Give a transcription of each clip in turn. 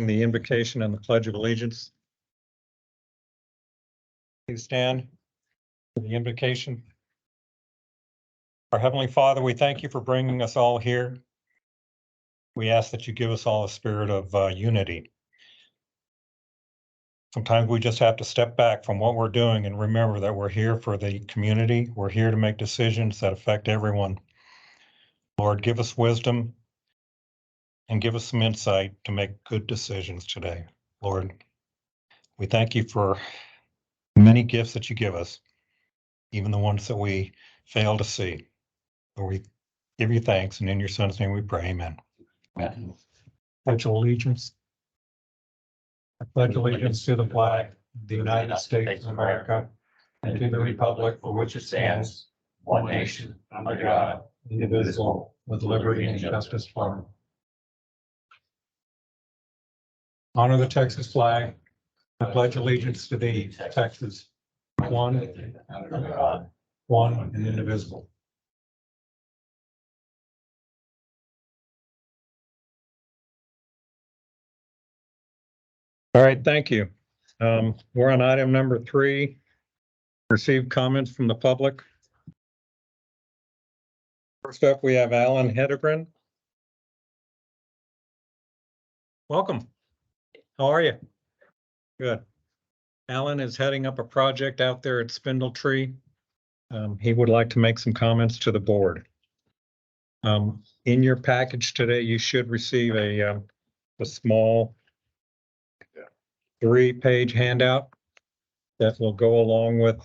The invocation and the Pledge of Allegiance. Please stand for the invocation. Our Heavenly Father, we thank you for bringing us all here. We ask that you give us all a spirit of unity. Sometimes we just have to step back from what we're doing and remember that we're here for the community. We're here to make decisions that affect everyone. Lord, give us wisdom and give us some insight to make good decisions today. Lord, we thank you for many gifts that you give us, even the ones that we fail to see. Lord, we give you thanks, and in your Son's name we pray, amen. Amen. Pledge allegiance. I pledge allegiance to the flag of the United States of America and to the republic for which it stands, one nation, under God, indivisible, with liberty and justice for all. Honor the Texas flag. I pledge allegiance to thee, Texas, one under God, one and indivisible. All right, thank you. We're on item number 3. Receive comments from the public. First up, we have Alan Hedegren. Welcome. How are you? Good. Alan is heading up a project out there at Spindletree. He would like to make some comments to the board. In your package today, you should receive a small 3-page handout that will go along with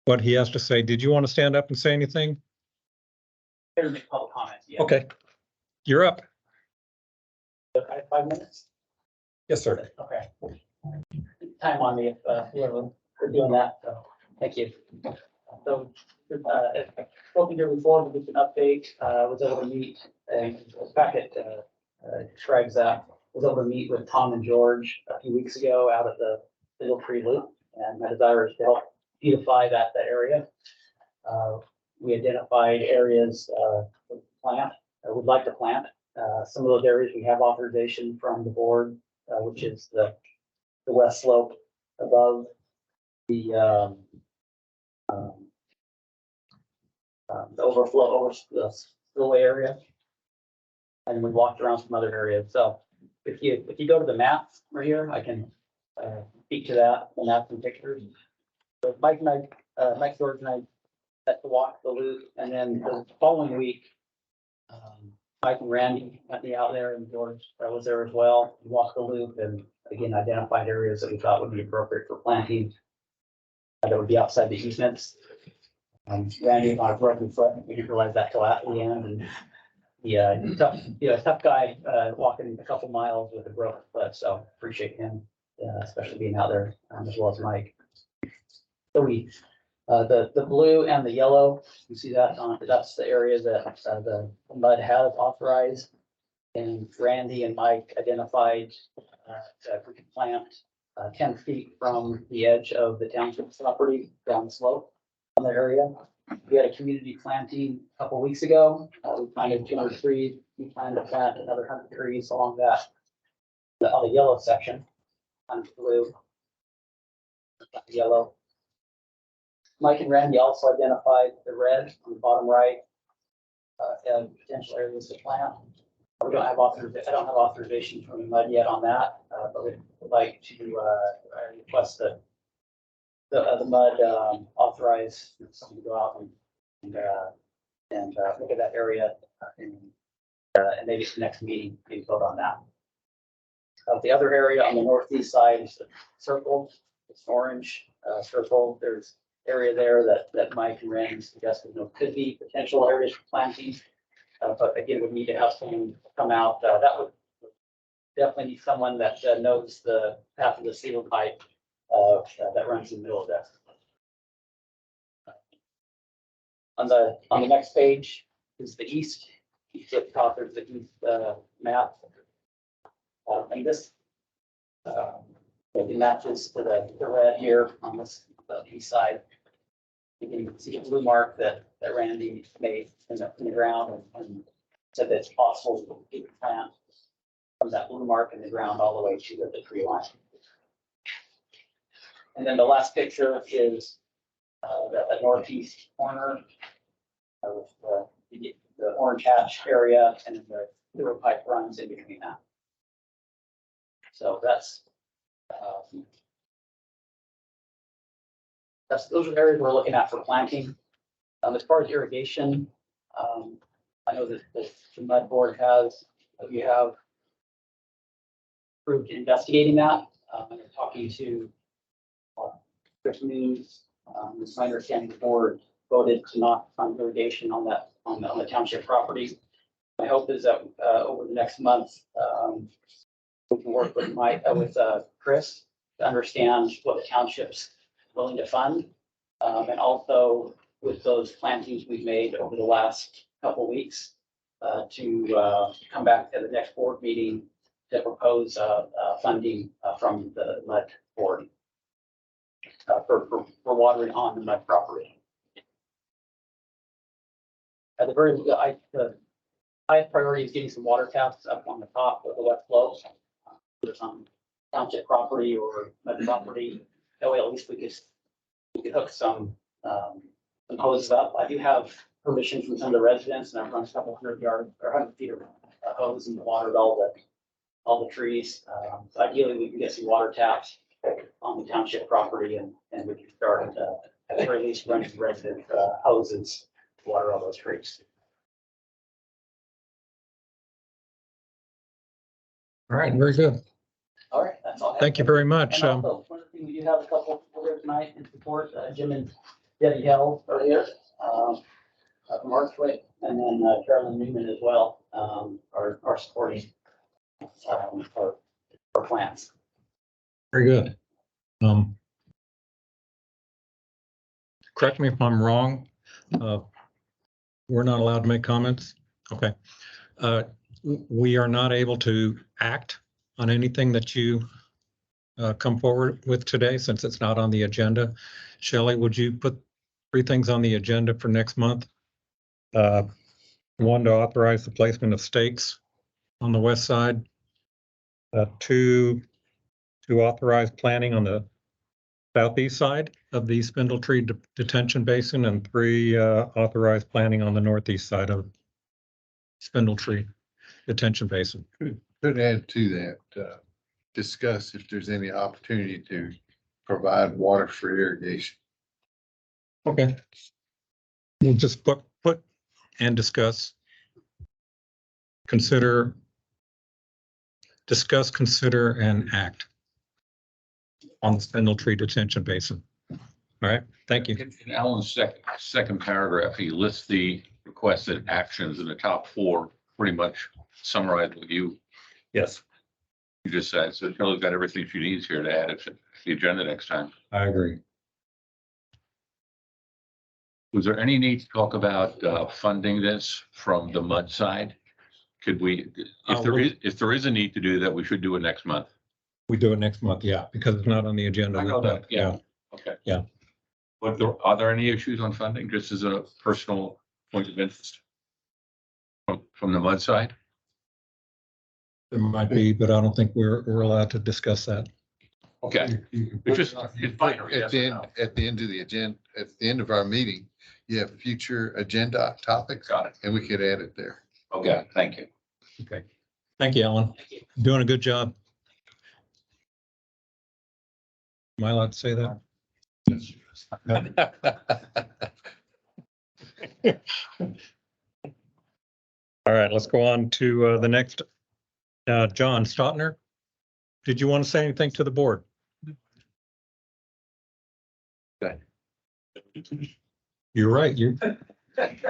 what he has to say. Did you want to stand up and say anything? Make public comments. Yeah. Okay, you're up. I have 5 minutes. Yes, sir. Okay. Time on me if whoever we're doing that. So thank you. So spoken here before, we get an update. Was able to meet and the packet describes that. Was able to meet with Tom and George a few weeks ago out at the Spindletree Loop, and my desire is to help beautify that area. We identified areas to plant, or would like to plant. Some of those areas we have authorization from the board, which is the west slope above the overflow over the spillway area. And we walked around some other areas. So if you go to the map right here, I can speak to that, the map and pictures. So Mike, George and I set to walk the loop, and then the following week, Mike and Randy met me out there, and George was there as well. We walked the loop and again identified areas that we thought would be appropriate for planting that would be outside the easements. Randy and I were broken foot. We didn't realize that till after the end, and yeah, tough guy walking a couple miles with a broken foot. So appreciate him, especially being out there as well as Mike. So we. The blue and the yellow, you see that that's the area that the MUD has authorized. And Randy and Mike identified that we could plant 10 feet from the edge of the township property down the slope on the area. We had a community planting a couple weeks ago. We planted 200 trees. We plan to plant another 100 trees along that on the yellow section, on the blue, the yellow. Mike and Randy also identified the red on the bottom right and potential areas to plant. We don't have authorization. I don't have authorization from the MUD yet on that, but we would like to request that the MUD authorize someone to go out and look at that area and maybe at the next meeting maybe vote on that. The other area on the northeast side is the circle. It's orange circle. There's area there that Mike and Randy suggested could be potential areas for planting. But again, we need to have someone come out. That would definitely need someone that knows the path of the sealer pipe that runs in the middle of that. On the next page is the east. At the top there's the east map. And this it matches to the red here on this east side. You can see a blue mark that Randy made in the ground, and so that it's possible to plant from that blue mark in the ground all the way to the tree line. And then the last picture is the northeast corner of the orange hatch area, and then the sewer pipe runs in between that. So those are areas we're looking at for planting. As far as irrigation, I know that the mud board you have approved investigating that. I'm talking to Chris News. It's my understanding the board voted to not fund irrigation on the township property. My hope is that over the next month, we can work with Chris to understand what the township's willing to fund. And also with those plantings we've made over the last couple weeks, to come back to the next board meeting to propose funding from the mud board for watering on the mud property. At the the highest priority is getting some water taps up on the top of the wet slope. Whether it's on township property or mud property, that way at least we could hook some hoses up. I do have permission from some of the residents, and I've run a couple 100 feet of hose and watered all the trees. So ideally, we can get some water taps on the township property, and we can start at the very least running resident hoses to water all those trees. All right, very good. All right, that's all. I have. Thank you very much. And also, one other thing, we do have a couple over tonight in support. Jim and Debbie Hell are here. Mark Wick, and then Carolyn Newman as well are supporting our plans. Very good. Correct me if I'm wrong. We're not allowed to make comments. Okay. We are not able to act on anything that you come forward with today, since it's not on the agenda. Shelley, would you put 3 things on the agenda for next month? 1, to authorize the placement of stakes on the west side. 2, to authorize planning on the southeast side of the Spindle Tree Detention Basin, and 3, authorize planning on the northeast side of Spindle Tree Detention Basin. Could add to that, discuss if there's any opportunity to provide water for irrigation. Okay. We'll just put and discuss, discuss, consider, and act on the Spindle Tree Detention Basin. All right, thank you. In Alan's second paragraph, he lists the requested actions in the top 4, pretty much summarized with you. Yes, You just said, so Kelly's got everything she needs here to add it to the agenda next time. I agree. Was there any need to talk about funding this from the mud side? Could we, if there is a need to do that, we should do it next month. We do it next month, yeah, because it's not on the agenda. I know that, yeah. Okay. Yeah. But are there any issues on funding, just as a personal point of interest? From the mud side? There might be, but I don't think we're allowed to discuss that. Okay, it's just, it's binary. At the end of the agenda, at the end of our meeting, you have future agenda topics. Got it. And we could add it there. Okay, thank you. Okay. Thank you, Alan. Thank you. Doing a good job. Am I allowed to say that? All right, let's go on to the next. John Stotner, did you want to say anything to the board? Okay. You're right. You. Thank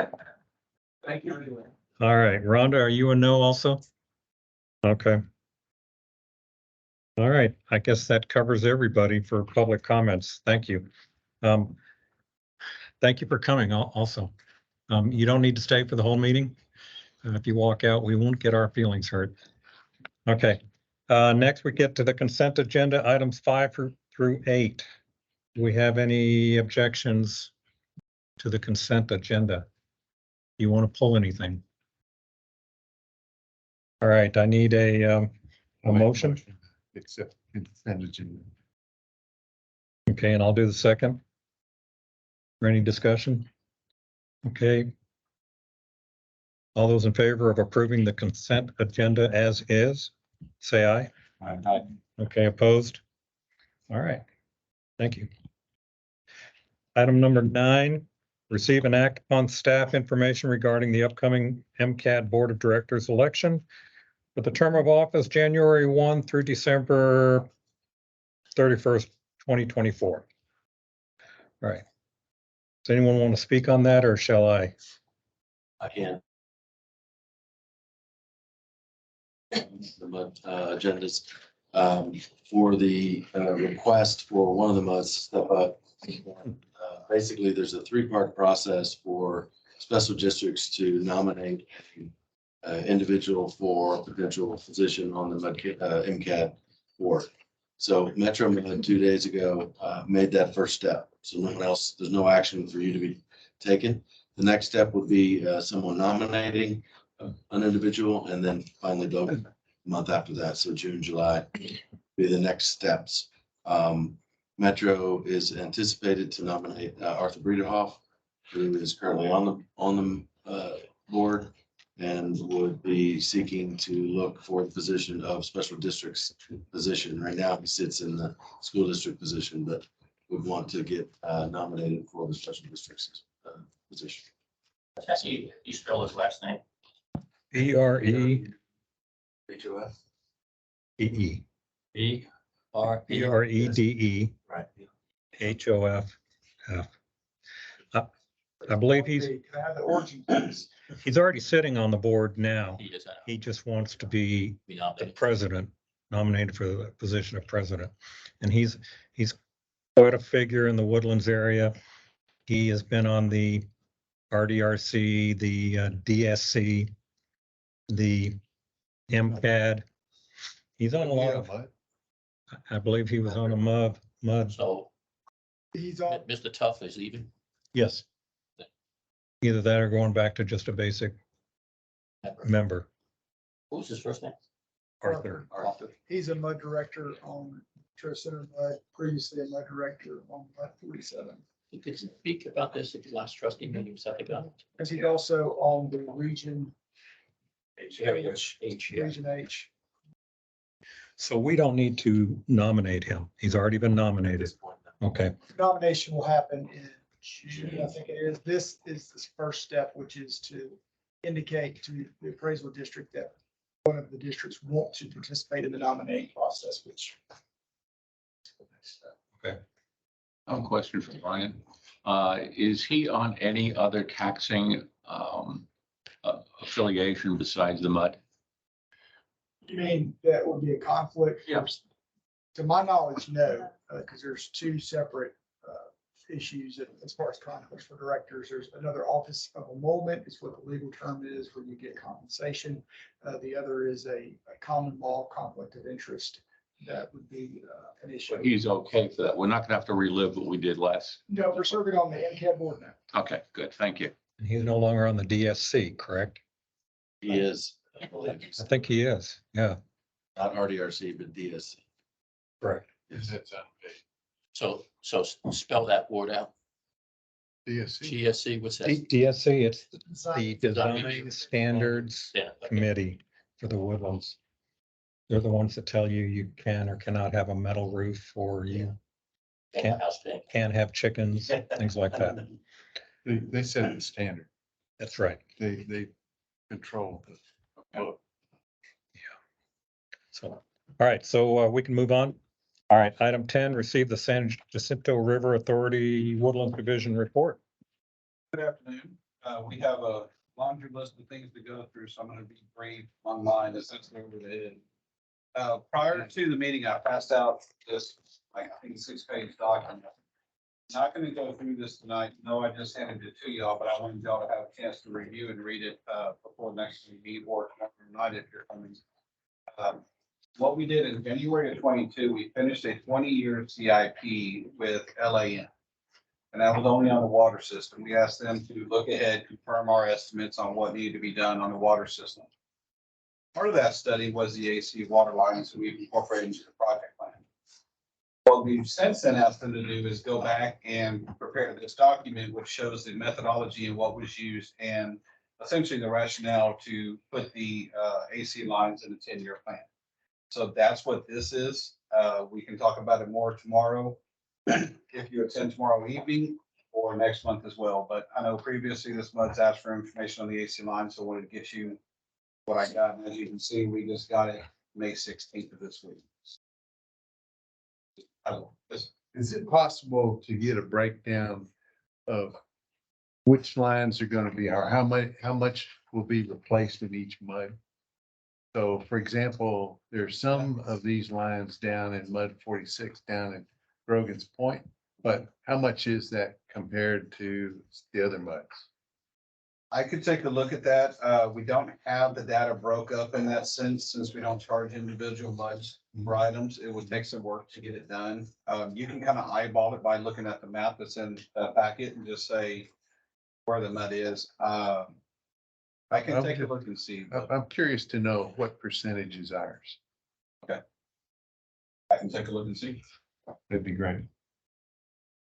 you anyway. All right, Rhonda, are you a no also? Okay. All right, I guess that covers everybody for public comments. Thank you. Thank you for coming also. You don't need to stay for the whole meeting. If you walk out, we won't get our feelings hurt. Okay, next we get to the consent agenda, items 5 through 8. Do we have any objections to the consent agenda? Do you want to pull anything? All right, I need a motion. Accept consent agenda. Okay, and I'll do the second. For any discussion? Okay. All those in favor of approving the consent agenda as is, say aye. Aye. Okay, opposed? All right, thank you. Item number 9, receive and act upon staff information regarding the upcoming MCAD Board of Directors election for the term of office January 1 through December 31st, 2024. All right. Does anyone want to speak on that, or shall I? I can. The MUD agendas, for the request for one of the MUDs to step up. Basically, there's a 3-part process for special districts to nominate an individual for a potential position on the MCAD board. So Metro MUD 2 days ago made that first step. So no one else, there's no action for you to be taken. The next step would be someone nominating an individual, and then finally vote a month after that. So June, July be the next steps. Metro is anticipated to nominate Arthur Breederhoff, who is currently on the board and would be seeking to look for the position of special districts position. Right now, he sits in the school district position, but would want to get nominated for the special districts position. You spell his last name? E-R-E-E-E. HOF. E-R-E-D-E. Right. H-O-F. I believe he's already sitting on the board now. He is. He just wants to be Be the nominated. president, nominated for the position of president. And he's quite a figure in the Woodlands area. He has been on the RDRC, the DSC, the MCAD. He's on a lot of, I believe he was on a MUD. So He's on, Mr. Tuff is leaving. Yes. Either that or going back to just a basic member. Who's his first name? Arthur. Arthur. he's a MUD director on Trust Center MUD, previously a MUD director on MUD 47. You could speak about this at the last trustee meeting, something about it. And he's also on the region H. Region H. So we don't need to nominate him. He's already been nominated. Okay, Nomination will happen in June, I think it is. This is the first step, which is to indicate to the appraisal district that one of the districts want to participate in the nominating process, which. I have a question for Brian. Is he on any other taxing affiliation besides the MUD? You mean that would be a conflict? Yeah. To my knowledge, no, because there's 2 separate issues as far as conflicts for directors. There's another office of emolument is what the legal term is, where you get compensation. The other is a common law conflict of interest. That would be an issue. But he's okay for that. We're not gonna have to relive what we did last. No, we're serving on the MCAD board now. Okay, good. Thank you. and he's no longer on the DSC, correct? He is, I believe. I think he is, yeah. not RDRC, but DSC. Correct. Is that So spell that word out. DSC? GSC, what's that? DSC, it's the Design- Design Standards Yeah. okay. Committee for the Woodlands. They're the ones that tell you you can or cannot have a metal roof, or you can't House thing. have chickens, things like that. They set the standard. That's right. They control the. So, all right, so we can move on. All right, item 10, receive the San Jacinto River Authority Woodlands Division report. Good afternoon. We have a laundry list of things to go through, so I'm going to be brief on mine as that's over the head. Prior to the meeting, I passed out this, like, I think 6-page document. Not going to go through this tonight. No, I just handed it to y'all, but I wanted y'all to have a chance to review and read it before next meeting or tomorrow night if you're coming. What we did in January of 22, we finished a 20-year CIP with LAN. And that was only on the water system. We asked them to look ahead, confirm our estimates on what needed to be done on the water system. part of that study was the AC water lines that we've incorporated into the project plan. What we've since then asked them to do is go back and prepare this document, which shows the methodology and what was used and essentially the rationale to put the AC lines in a 10-year plan. So that's what this is. We can talk about it more tomorrow if you attend tomorrow evening or next month as well. But I know previously this month's asked for information on the AC line, so I wanted to get you what I got. And as you can see, we just got it May 16th of this week. Is it possible to get a breakdown of which lines are gonna be, or how much will be replaced in each month? So for example, there's some of these lines down in Mud 46 down in Grogan's Point, but how much is that compared to the other muds? I could take a look at that. We don't have the data broke up in that sense, since we don't charge individual muds for items. It would take some work to get it done. You can kind of eyeball it by looking at the map that's in the packet and just say where the mud is. I can take a look and see. but I'm curious to know what percentage is ours. I can take a look and see. That'd be great.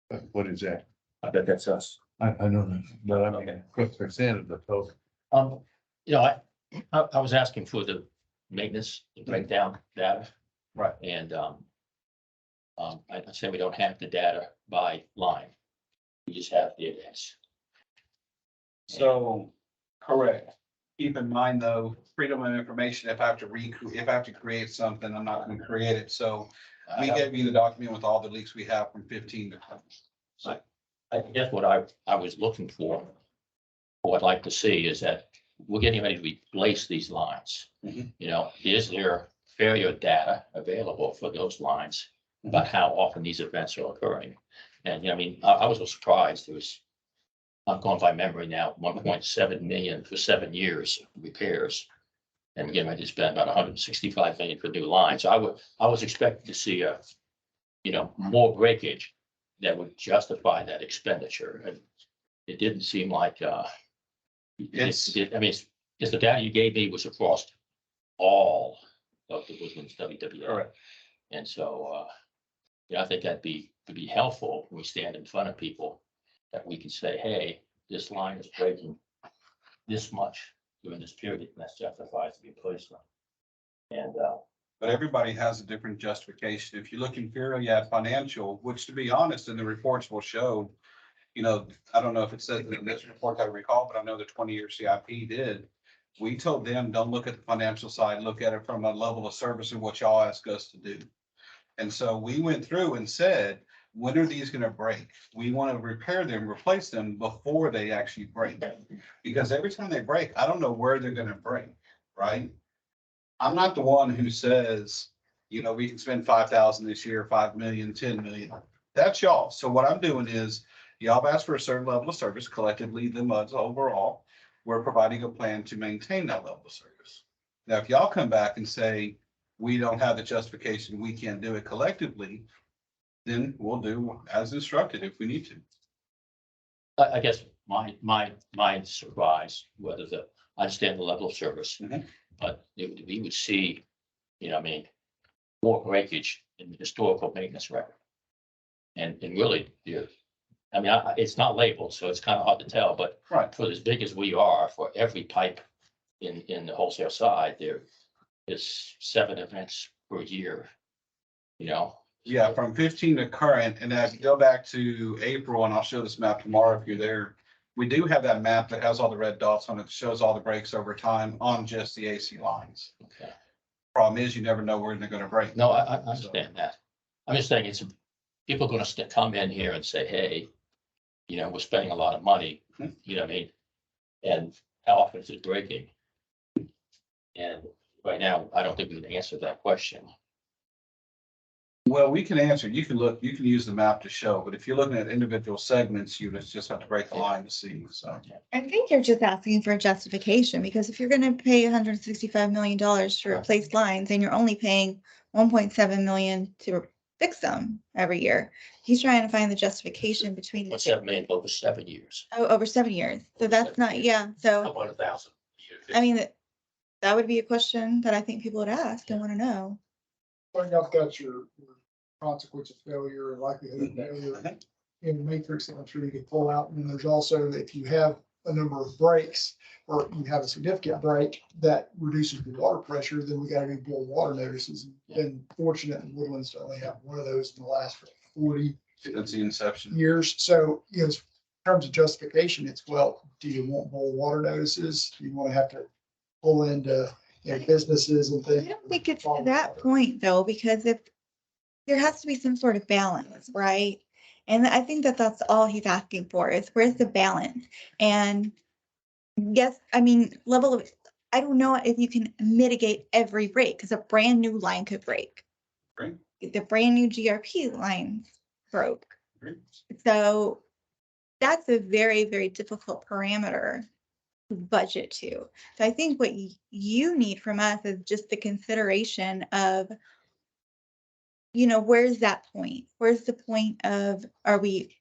But what is that? I bet that's us. I know that, but I mean, Okay. what percent of the total? You know, I was asking for the maintenance, the breakdown data. Right. And, I say we don't have the data by line. We just have the events. So, correct. Keep in mind though, freedom of information, if I have to create something, I'm not gonna create it. So we gave you the document with all the leaks we have from 15 to 20. I guess what I was looking for, what I'd like to see is that we're getting ready to replace these lines. Mhm. You know, is there failure data available for those lines about how often these events are occurring? And, you know, I mean, I was a little surprised. There was, I'm going by memory now, 1.7 million for 7 years repairs. And we're getting ready to spend about 165 million for new lines. I was expecting to see more breakage that would justify that expenditure. And it didn't seem like, I mean, it's the data you gave me was across all of the Woodlands WWA. Correct. And so, I think would be helpful when we stand in front of people, that we can say, hey, this line is breaking this much during this period, and that justifies the replacement. And, But everybody has a different justification. If you look inferior, you have financial, which to be honest, in the reports will show, I don't know if it says in this report I recall, but I know the 20-year CIP did. We told them, don't look at the financial side, look at it from a level of service and what y'all ask us to do. And so we went through and said, when are these gonna break? We want to repair them, replace them before they actually break. Because every time they break, I don't know where they're gonna break, right? I'm not the one who says, we can spend 5,000 this year, 5 million, 10 million. That's y'all. So what I'm doing is, y'all have asked for a certain level of service collectively, the MUDs overall. We're providing a plan to maintain that level of service. Now, if y'all come back and say, we don't have the justification, we can't do it collectively, then we'll do as instructed if we need to. I guess my surprise, I understand the level of service, Mhm. but we would see, more breakage in the historical maintenance record. And really, it's not labeled, so it's kind of hard to tell, but Right. for as big as we are, for every pipe in the wholesale side, there is 7 events per year, Yeah, from 15 to current, and as you go back to April, and I'll show this map tomorrow if you're there. We do have that map that has all the red dots on it, shows all the breaks over time on just the AC lines. Okay. Problem is, you never know where they're gonna break. No, I understand that. I'm just saying people are gonna come in here and say, hey, we're spending a lot of money, Mhm. you know what I mean? And how often is it breaking? And right now, I don't think we can answer that question. Well, we can answer, you can use the map to show, but if you're looking at individual segments, you just have to break the line to see, so. I think you're just asking for a justification, because if you're gonna pay $165 million to Right. replace lines and you're only paying 1.7 million to fix them every year, he's trying to find the justification between the What's two. 7 million over 7 years? Over 7 years. So that's not, yeah, so, About 1,000. I mean, that would be a question that I think people would ask and want to know. Well, you've got your consequence of failure and likelihood of failure in the matrix that I'm sure you can pull out. And then there's also, if you have a number of breaks or you have a significant break that reduces the water pressure, then we got to do boil water notices. And fortunate in Woodlands to only have one of those in the last 40 That's the inception. years. So, you know, in terms of justification, it's, well, do you want boil water notices? Do you want to have to pull into, you know, businesses and I things? don't think it's to that point though, because if there has to be some sort of balance, right? And I think that that's all he's asking for is where's the balance? And yes, I mean, level of, I don't know if you can mitigate every break because a brand new line could break. Right. The brand new GRP lines broke. Right. So that's a very, very difficult parameter to budget to. So I think what you need from us is just the consideration of, you know, where's that point? Where's the point of, are we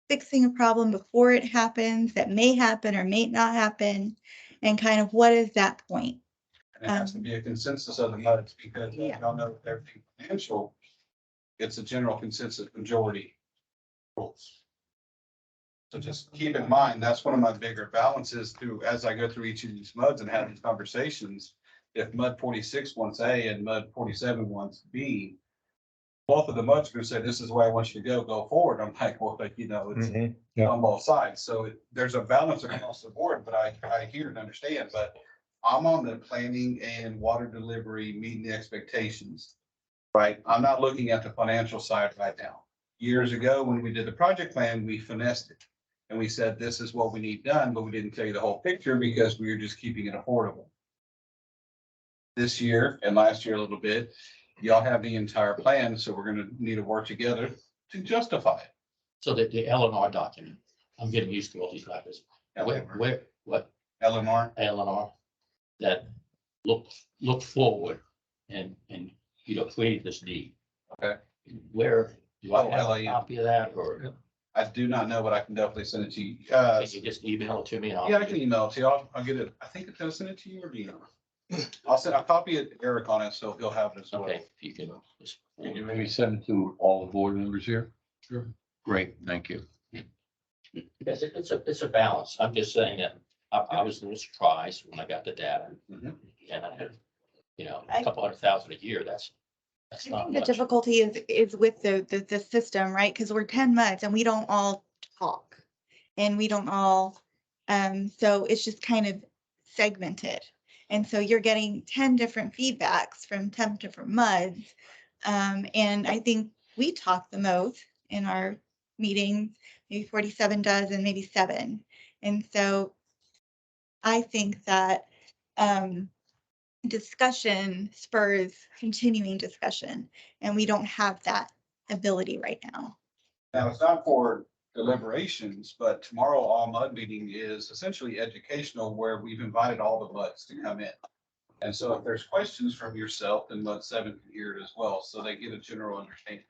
fixing a problem before it happens that may happen or may not happen? And kind of what is that point? And it has to be a consensus of the MUDs because Yeah. y'all know with everything financial, it's a general consensus majority rules. So just keep in mind, that's one of my bigger balances through, as I go through each of these MUDs and have these conversations. If MUD 46 wants A and MUD 47 wants B, both of the MUDs are gonna say, this is the way I want you to go forward. I'm like, well, like, you know, it's Yeah. on both sides. So there's a balance across the board, but I hear and understand, but I'm on the planning and water delivery, meeting the expectations. Right? I'm not looking at the financial side right now. Years ago, when we did the project plan, we finessed it. And we said, this is what we need done, but we didn't tell you the whole picture because we were just keeping it affordable. This year and last year a little bit, y'all have the entire plan, so we're gonna need to work together to justify it. So the LNR document, I'm getting used to all these letters. What LMR, LNR that look forward and, you know, create this need. okay. Where, do I Oh, have a LAM. copy of that or I do not know, but I can definitely send it to you. can you just email it to me? And I'll- Yeah, I can email it to you. I'll get it. I think it does send it to you or do you? I'll send, I'll copy it to Eric on it, so he'll have it as well. Okay, if you can. just- Can you maybe send it to all the board members here? Sure. Great, thank you. Because it's a balance. I'm just saying that I was a little surprised when I got the data. Mhm. And I had, you know, a couple $100,000 a year, that's I not think the much. difficulty is with the system, right? Because we're 10 MUDs and we don't all talk. And we don't all, so it's just kind of segmented. And so you're getting 10 different feedbacks from 10 different MUDs. And I think we talk the most in our meetings, maybe 47 does and maybe 7. And so I think that discussion spurs continuing discussion, and we don't have that ability right now. Now, it's not for deliberations, but tomorrow, all MUD meeting is essentially educational where we've invited all the MUDs to come in. And so if there's questions from yourself, then MUD 7 can hear it as well, so they get a general understanding.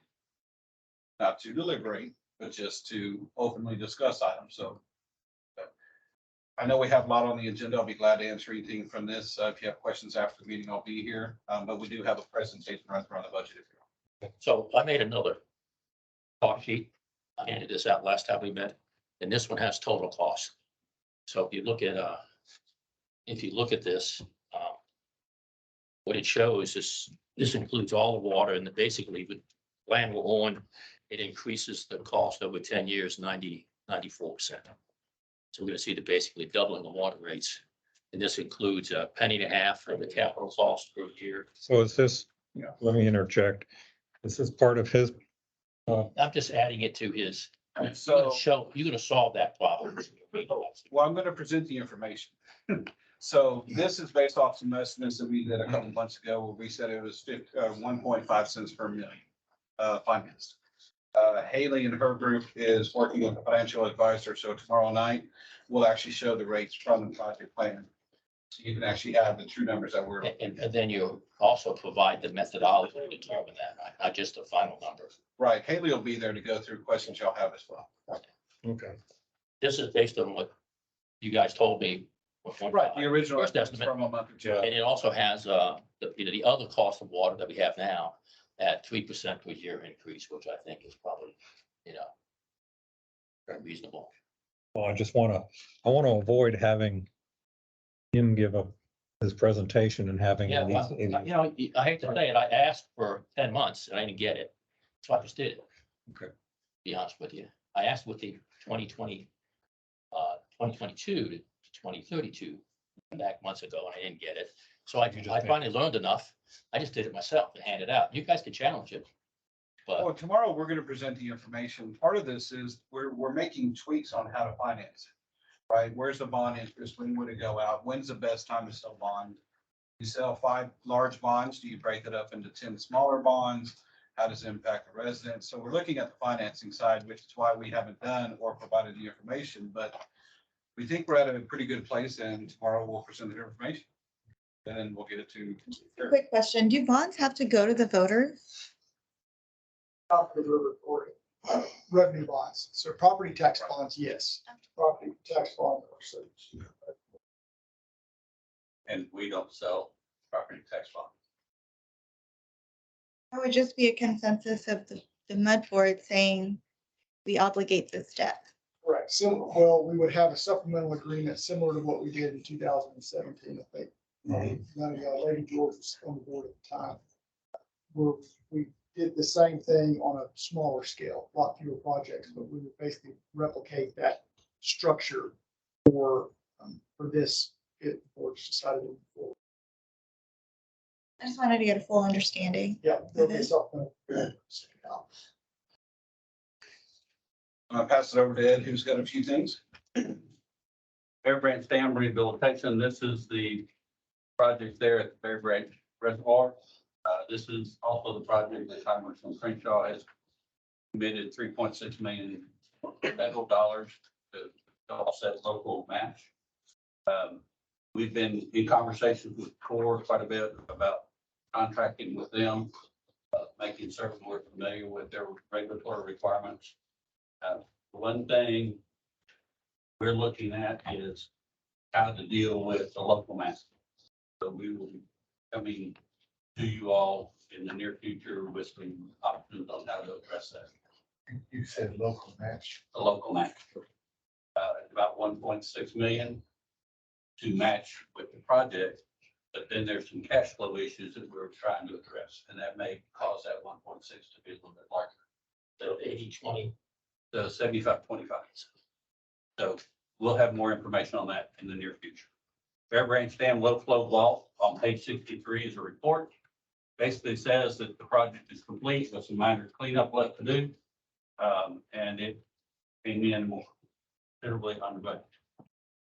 Not to deliberate, but just to openly discuss items, so. I know we have a lot on the agenda. I'll be glad to answer anything from this. If you have questions after the meeting, I'll be here. But we do have a presentation right around the budget. If you want. So I made another talk sheet. I handed this out last time we met, and this one has total cost. So if you look at this, what it shows is, this includes all the water and basically the land we're on, it increases the cost over 10 years, 94%. So we're gonna see the basically doubling the water rates. And this includes $0.015 for the capital cost per year. So is this, let me interject. Is this part of his, I'm just adding it to his, So. you're gonna solve that problem. Well, I'm going to present the information. So this is based off some estimates that we did a couple months ago where we said it was 1.5 cents per million financed. Haley and her group is working with the financial advisor. So tomorrow night, we'll actually show the rates from the project plan. So you can actually have the true numbers that we're. And then you also provide the methodology to determine that, not just the final number. Right. Haley will be there to go through questions y'all have as well. okay, This is based on what you guys told me Right, the original First estimate. from a month or two. Yeah. And it also has, the other cost of water that we have now at 3% per year increase, which I think is probably, very reasonable. Well, I want to avoid having him give up his presentation and having. Yeah, these- well, I hate to say it, I asked for 10 months and I didn't get it. So I just did it. Okay. To be honest with you. I asked with the 2022 to 2032 back months ago and I didn't get it. So I finally learned enough. I just did it myself and handed it out. You guys can challenge it. But Well, tomorrow we're gonna present the information. Part of this is we're making tweaks on how to finance it. Right? Where's the bond interest? When would it go out? When's the best time to sell bond? You sell 5 large bonds, do you break it up into 10 smaller bonds? How does it impact the residents? So we're looking at the financing side, which is why we haven't done or provided the information, but we think we're at a pretty good place and tomorrow we'll present the information. Then we'll get it to. Quick question, do bonds have to go to the voters? Top of the river for revenue bonds. So property tax bonds, yes. Property tax bonds are such. And we don't sell property tax bonds. It would just be a consensus of the mud board saying we obligate this debt. Correct. So, well, we would have a supplemental agreement similar to what we did in 2017, I think. Lady George was on the board at the time. We did the same thing on a smaller scale, a lot fewer projects, but we would basically replicate that structure for this. It was decided to move forward. I just wanted to get a full understanding. Yeah. there'll be supplemental. I'll pass it over to Ed, who's got a few things. Bear Branch Dam Rehabilitation. This is the project there at the Bear Branch Reservoir. This is also the project that Congressman Crenshaw has committed $3.6 million federal dollars to offset local match. We've been in conversations with Corps quite a bit about contracting with them, making certain we're familiar with their regulatory requirements. One thing we're looking at is how to deal with the local mass. So we will be coming to you all in the near future with some options on how to address that. You said local match. The local match. About 1.6 million to match with the project, but then there's some cash flow issues that we're trying to address, and that may cause that 1.6 to be a little bit larger. So 80-20, the 75-25. So we'll have more information on that in the near future. Bear Branch Dam low flow vault on page 63 is a report. Basically says that the project is complete with some minor cleanup left to do. And it came in more considerably under budget.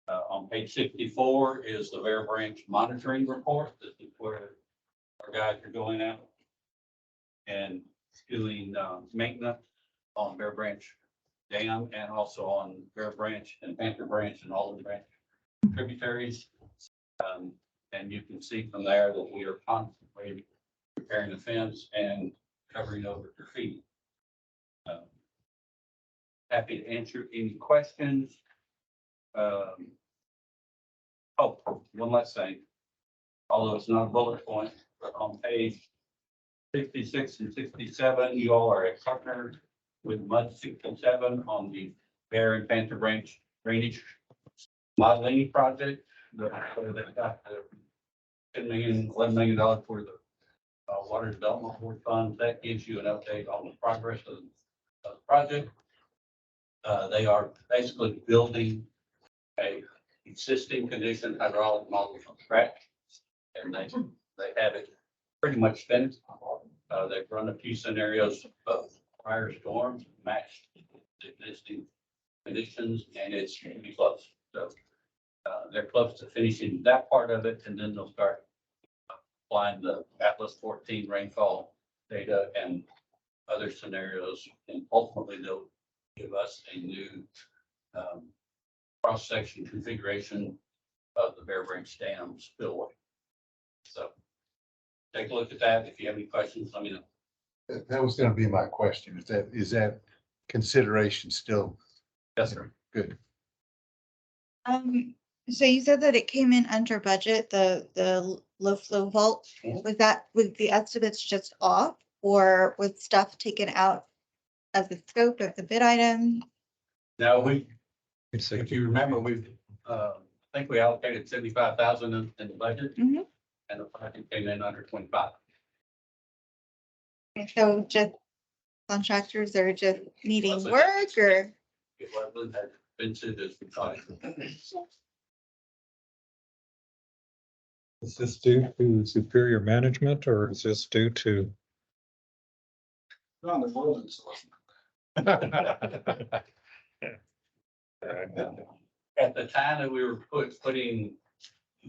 On page 64 is the Bear Branch monitoring report. This is where our guys are going out and doing maintenance on Bear Branch Dam and also on Bear Branch and Panther Branch and all the branch tributaries. And you can see from there that we are constantly repairing the fence and covering over graffiti. Happy to answer any questions. Oh, one last thing. Although it's not a bullet point, but on page 66 and 67, you all are a partner with MUD 67 on the Bear and Panther Branch drainage modeling project. They've got the $10 million, $11 million for the Water Development Board funds. That gives you an update on the progress of the project. They are basically building a existing condition hydraulic model from scratch, and they have it pretty much finished. They've run a few scenarios of prior storms, matched the existing conditions, and it's pretty close. So they're close to finishing that part of it, and then they'll start applying the Atlas 14 rainfall data and other scenarios, and ultimately they'll give us a new cross-section configuration of the Bear Branch Dam spillway. So take a look at that. If you have any questions, let me know. That was gonna be my question. Is that consideration still? Yes, sir. Good. So you said that it came in under budget, the low flow vault. Was that, was the estimates just off or was stuff taken out of the scope of the bid item? Now, we, It's a- if you remember, we've, I think we allocated 75,000 in the budget. Mhm. And the project came in under 25. So just contractors are just needing Wasn't- work or? It wasn't as expensive as we thought. Is this due to superior management or is this due to? On the road. At the time that we were putting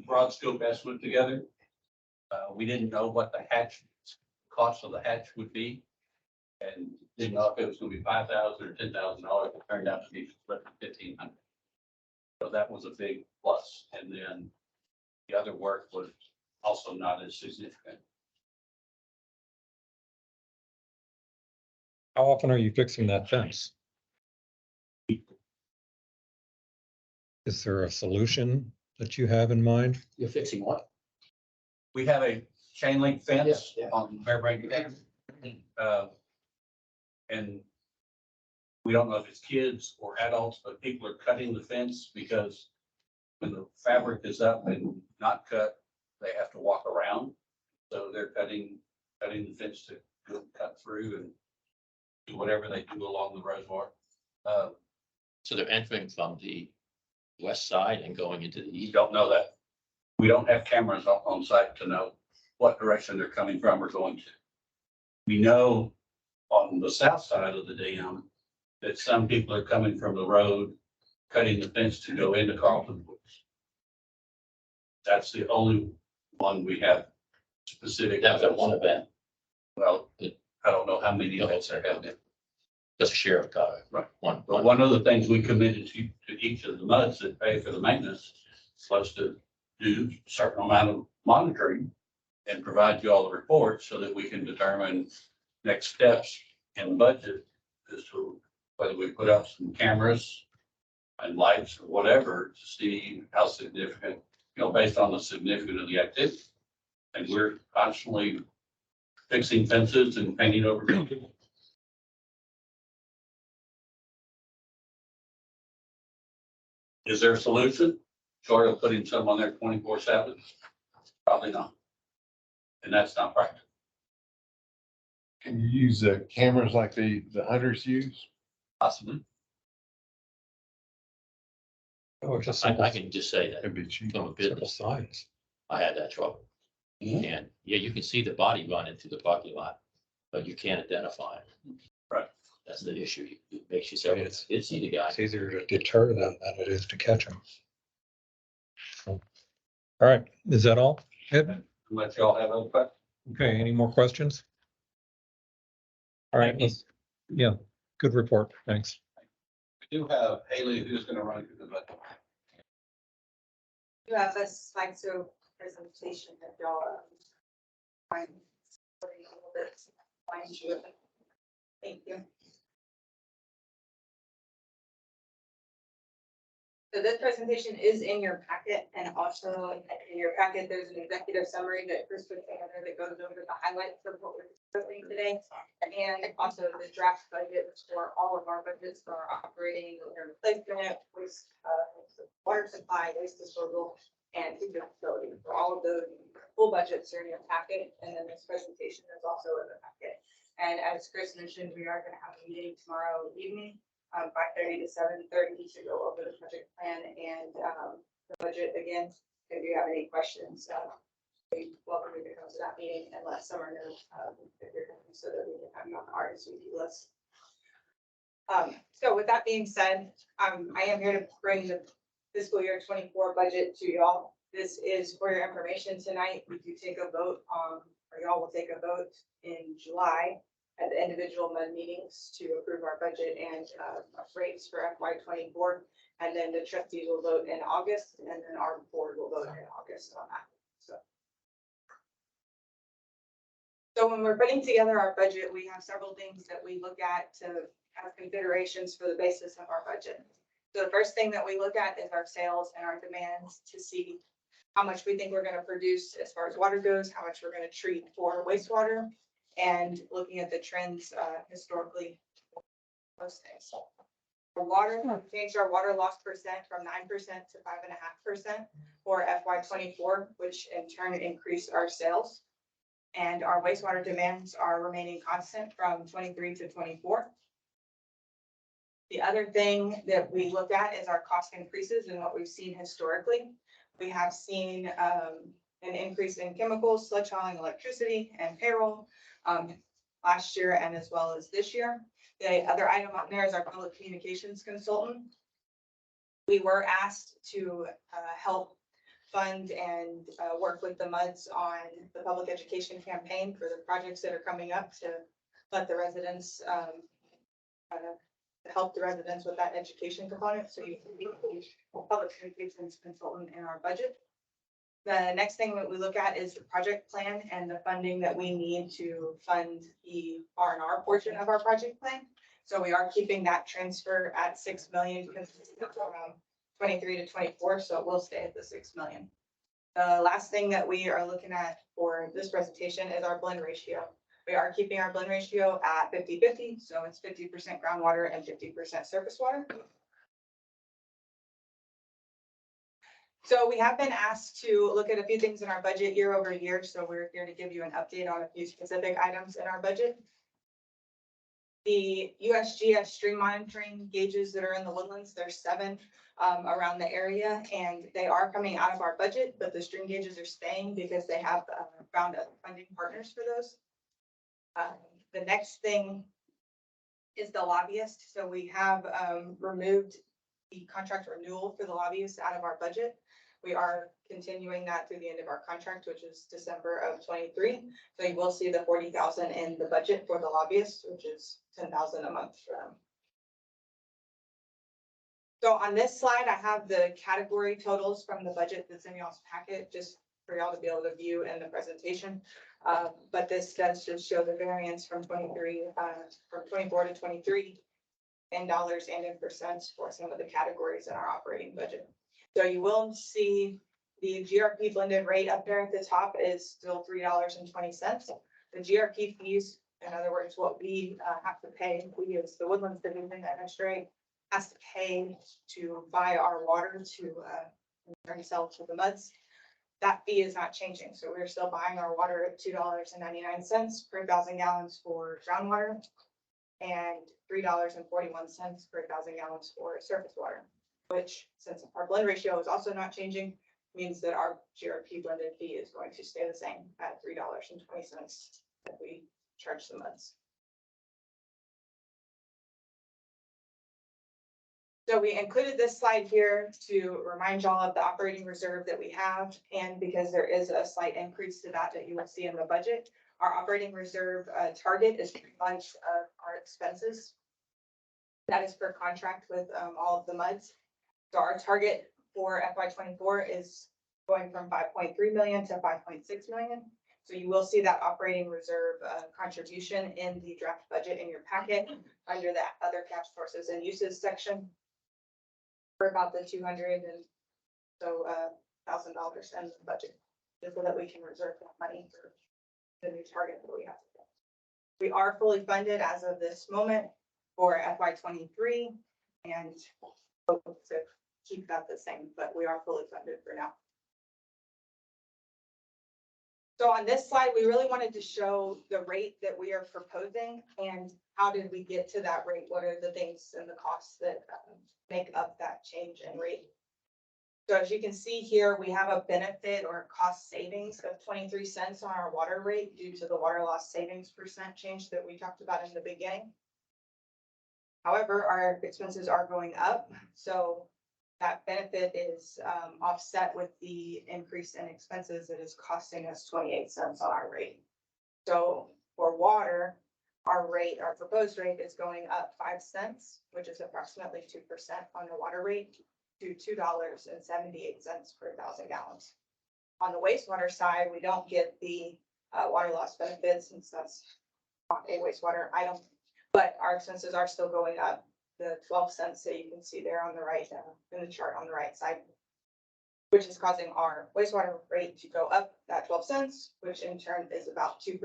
broad scope estimate together, we didn't know what the hatch, cost of the hatch would be. And didn't know if it was gonna be $5,000 or $10,000. It turned out to be less than 1,500. So that was a big plus. And then the other work was also not as significant. How often are you fixing that fence? Is there a solution that you have in mind? You're fixing what? We have a chain link fence Yeah, yeah. on Fairbank. And we don't know if it's kids or adults, but people are cutting the fence because when the fabric is up and not cut, they have to walk around. So they're cutting the fence to go cut through and do whatever they do along the reservoir. So they're entering from the west side and going into the You east. don't know that. We don't have cameras on site to know what direction they're coming from or going to. We know on the south side of the dam that some people are coming from the road, cutting the fence to go into Carlton Woods. That's the only one we have specific. That was at one event, Well, I don't know how many events there have been. just a sheriff got it. Right. One, But one of the things we committed to each of the MUDs that pay for the maintenance was to do a certain amount of monitoring and provide you all the reports so that we can determine next steps in the budget as to whether we put up some cameras and lights or whatever to see how significant, based on the significance of the activity. And we're constantly fixing fences and painting over buildings. Is there a solution short of putting someone there 24/7? Probably not. And that's not practical. Can you use cameras like the hunters use? Possibly. Oh, just I can just say that It'd be cheap. from a simple business, signs. I had that trouble. And yeah, you can see the body running through the parking lot, but you can't identify him. Right. That's the issue. It makes you say, it's the guy. It's easier to deter them than it is to catch them. All right, is that all? Ed? Let y'all have other questions. Okay, any more questions? All right, yeah, good report, thanks. We do have Haley who's gonna run through the budget. You have a slideshow presentation that y'all find a little bit. Find you. Thank you. So this presentation is in your packet, and also in your packet, there's an executive summary that Chris put together that goes over the highlights of what we're discussing today. And also the draft budget for all of our budgets for our operating, water replacement, waste, water supply, waste disposal, and food facility. For all of those full budgets are in your packet, and then this presentation is also in the packet. And as Chris mentioned, we are gonna have a meeting tomorrow evening, 5:30 to 7:30 to go over the project plan and the budget again. If you have any questions, we welcome you to come to that meeting and let Summer know if you're coming so that we can have you on the RSVP list. So with that being said, I am here to bring the fiscal year 24 budget to y'all. This is for your information tonight. We do take a vote or y'all will take a vote in July at the individual MUD meetings to approve our budget and rates for FY 24. And then the trustees will vote in August, and then our board will vote in August on that. So when we're putting together our budget, we have several things that we look at to have considerations for the basis of our budget. So the first thing that we look at is our sales and our demands to see how much we think we're gonna produce as far as water goes, how much we're gonna treat for wastewater, and looking at the trends historically. Those things. For water, we changed our water loss percent from 9% to 5.5% for FY 24, which in turn increased our sales. And our wastewater demands are remaining constant from 23 to 24. The other thing that we look at is our cost increases and what we've seen historically. We have seen an increase in chemicals, sludge hauling, electricity, and payroll last year and as well as this year. The other item on there is our public communications consultant. We were asked to help fund and work with the MUDs on the public education campaign for the projects that are coming up to let the residents to help the residents with that education component. So you can be a public communications consultant in our budget. The next thing that we look at is the project plan and the funding that we need to fund the R&R portion of our project plan. So we are keeping that transfer at 6 million consistent from 23 to 24. So it will stay at the 6 million. The last thing that we are looking at for this presentation is our blend ratio. We are keeping our blend ratio at 50-50, so it's 50% groundwater and 50% surface water. So we have been asked to look at a few things in our budget year over year, so we're here to give you an update on a few specific items in our budget. The USGS stream monitoring gauges that are in the woodlands, there's 7 around the area, and they are coming out of our budget, but the stream gauges are staying because they have found other funding partners for those. The next thing is the lobbyist. So we have removed the contract renewal for the lobbyist out of our budget. We are continuing that through the end of our contract, which is December of 23. So you will see the 40,000 in the budget for the lobbyist, which is 10,000 a month for them. So on this slide, I have the category totals from the budget that's in y'all's packet, just for y'all to be able to view in the presentation. But this does just show the variance from 23, from 24 to 23 in dollars and in percents for some of the categories in our operating budget. So you will see the GRP blended rate up there at the top is still $3.20. The GRP fees, in other words, what we have to pay, we as the Woodlands Division Administrator has to pay to buy our water to sell to the MUDs. That fee is not changing. So we're still buying our water at $2.99 per 1,000 gallons for groundwater and $3.41 per 1,000 gallons for surface water, which, since our blend ratio is also not changing, means that our GRP blended fee is going to stay the same at $3.20 that we charge the MUDs. So we included this slide here to remind y'all of the operating reserve that we have, and because there is a slight increase to that you will see in the budget. Our operating reserve target is 3 months of our expenses. That is per contract with all of the MUDs. So our target for FY24 is going from 5.3 million to 5.6 million. So you will see that operating reserve contribution in the draft budget in your packet under that other cash sources and uses section. For about the $200,000 and so $1,000 in the budget, just so that we can reserve that money for the new target that we have. We are fully funded as of this moment for FY23 and hope to keep that the same, but we are fully funded for now. So on this slide, we really wanted to show the rate that we are proposing and how did we get to that rate? What are the things and the costs that make up that change in rate? So as you can see here, we have a benefit or cost savings of 23 cents on our water rate due to the water loss savings percent change that we talked about in the beginning. However, our expenses are going up, so that benefit is offset with the increase in expenses that is costing us 28 cents on our rate. So for water, our proposed rate is going up 5 cents, which is approximately 2% on the water rate, to $2.78 per 1,000 gallons. On the wastewater side, we don't get the water loss benefits since that's not a wastewater item, but our expenses are still going up the 12 cents that you can see there on the right, in the chart on the right side, which is causing our wastewater rate to go up that 12 cents, which in turn is about 2%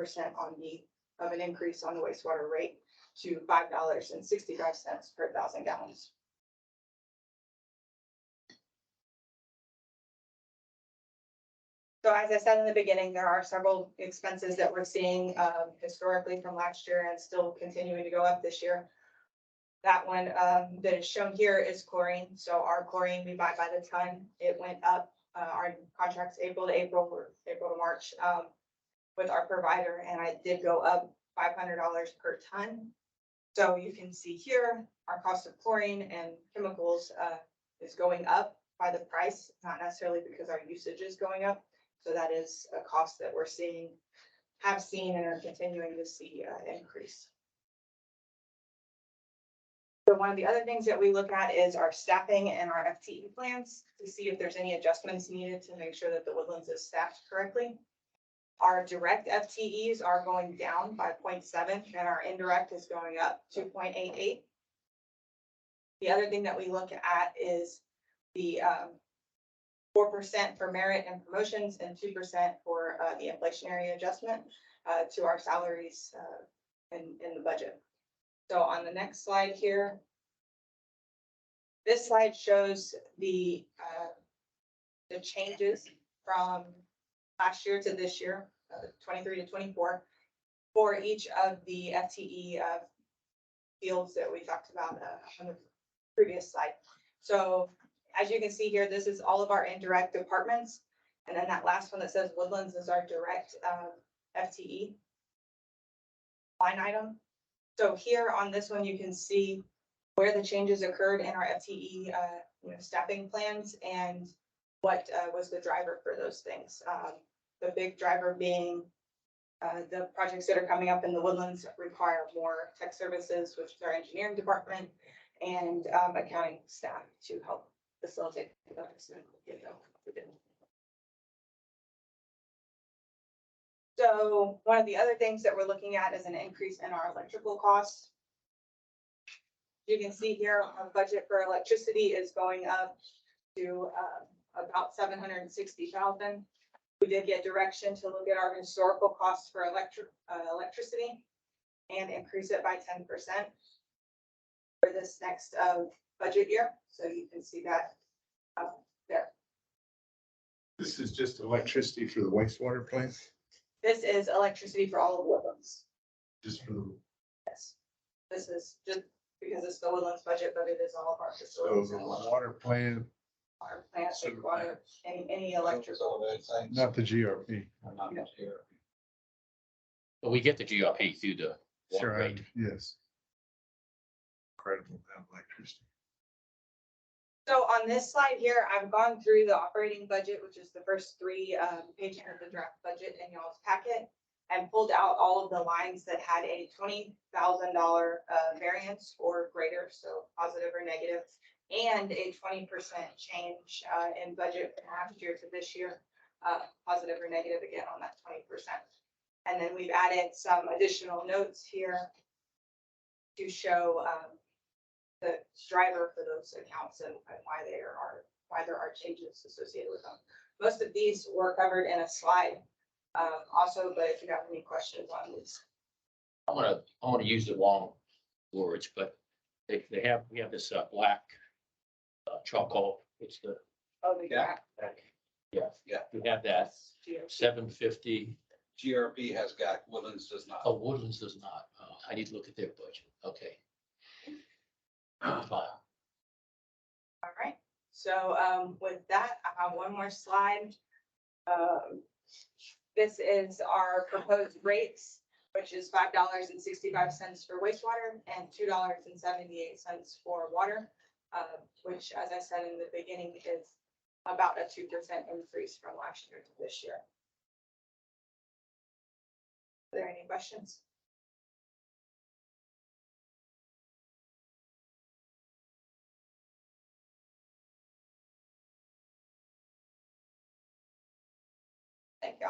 of an increase on the wastewater rate to $5.65 per 1,000 gallons. So as I said in the beginning, there are several expenses that we're seeing historically from last year and still continuing to go up this year. That one that is shown here is chlorine. So our chlorine we buy by the ton. It went up. Our contract's April to April or April to March with our provider, and it did go up $500 per ton. So you can see here our cost of chlorine and chemicals is going up by the price, not necessarily because our usage is going up. So that is a cost that we're seeing, have seen, and are continuing to see increase. So one of the other things that we look at is our staffing and our FTE plans to see if there's any adjustments needed to make sure that the Woodlands is staffed correctly. Our direct FTEs are going down by 0.7 and our indirect is going up to 0.88. The other thing that we look at is the 4% for merit and promotions and 2% for the inflationary adjustment to our salaries in the budget. So on the next slide here, this slide shows the changes from last year to this year, 23 to 24, for each of the FTE fields that we talked about on the previous slide. So as you can see here, this is all of our indirect departments. And then that last one that says Woodlands is our direct FTE line item. So here on this one, you can see where the changes occurred in our FTE staffing plans and what was the driver for those things. The big driver being the projects that are coming up in the Woodlands require more tech services, which is our engineering department, and accounting staff to help facilitate those. So one of the other things that we're looking at is an increase in our electrical costs. You can see here our budget for electricity is going up to about 760,000. We did get direction to look at our historical costs for electricity and increase it by 10% for this next budget year. So you can see that there. This is just electricity for the wastewater plant, This is electricity for all of Woodlands. just for the, Yes. This is just because it's the Woodlands budget, but it is all of our so facilities. the and water plant, our plant, sewer water, any electrical. not the GRP. But we get the GRP through the water Sure, rate. yes. Incredible amount of electricity. So on this slide here, I've gone through the operating budget, which is the first three pages of the draft budget in y'all's packet, and pulled out all of the lines that had a $20,000 variance or greater, so positive or negative, and a 20% change in budget from last year to this year, positive or negative again on that 20%. And then we've added some additional notes here to show the driver for those accounts and why there are changes associated with them. Most of these were covered in a slide also, but if you have any questions on this. I wanna use the wrong words, but we have this black charcoal. It's the, Oh, the Yeah. yeah, we have that, 750. GRP has got, Woodlands does not. Oh, Woodlands does not. Oh, I need to look at their budget. Okay. File. All right, so with that, I have one more slide. This is our proposed rates, which is $5.65 for wastewater and $2.78 for water, which, as I said in the beginning, is about a 2% increase from last year to this year. Are there any questions? Thank you.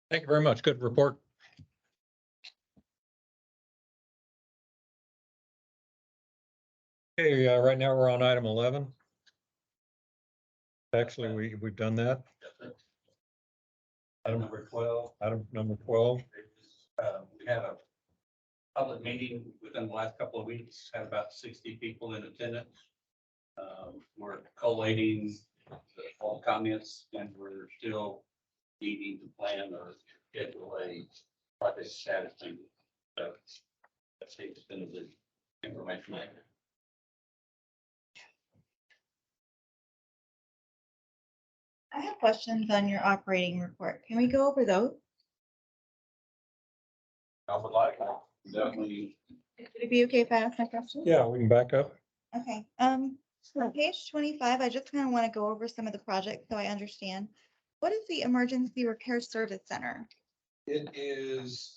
Thank you very much. Good report. Okay, right now we're on item 11. Actually, we've done that. Item number 12. Item number 12. We had a public meeting within the last couple of weeks, had about 60 people in attendance. We're collating all comments and we're still needing to plan or schedule a project status thing. So that's the extent of the information. I have questions on your operating report. Can we go over those? I would like, definitely. Would it be okay if I ask my question? Yeah, we can back up. Okay, so on page 25, I just kind of want to go over some of the projects so I understand. What is the Emergency Repair Service Center? It is,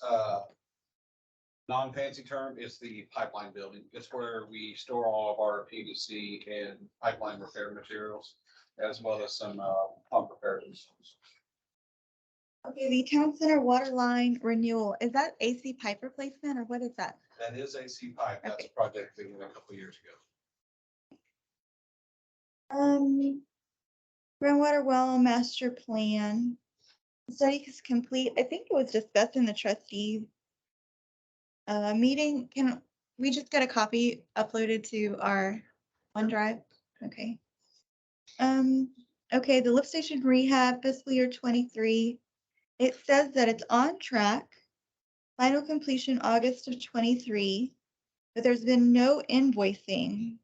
non-fancy term, it's the pipeline building. It's where we store all of our PVC and pipeline repair materials, as well as some, pump repairs. Okay, the Town Center Water Line Renewal, is that AC pipe replacement or what is that? That is AC pipe. That's Okay. a project we did a couple of years ago. Groundwater Well Master Plan. Study is complete. I think it was discussed in the trustee meeting. Can we just get a copy uploaded to our OneDrive? Okay. Okay, the lift station rehab fiscal year 23. It says that it's on track. Final completion August of 23, but there's been no invoicing.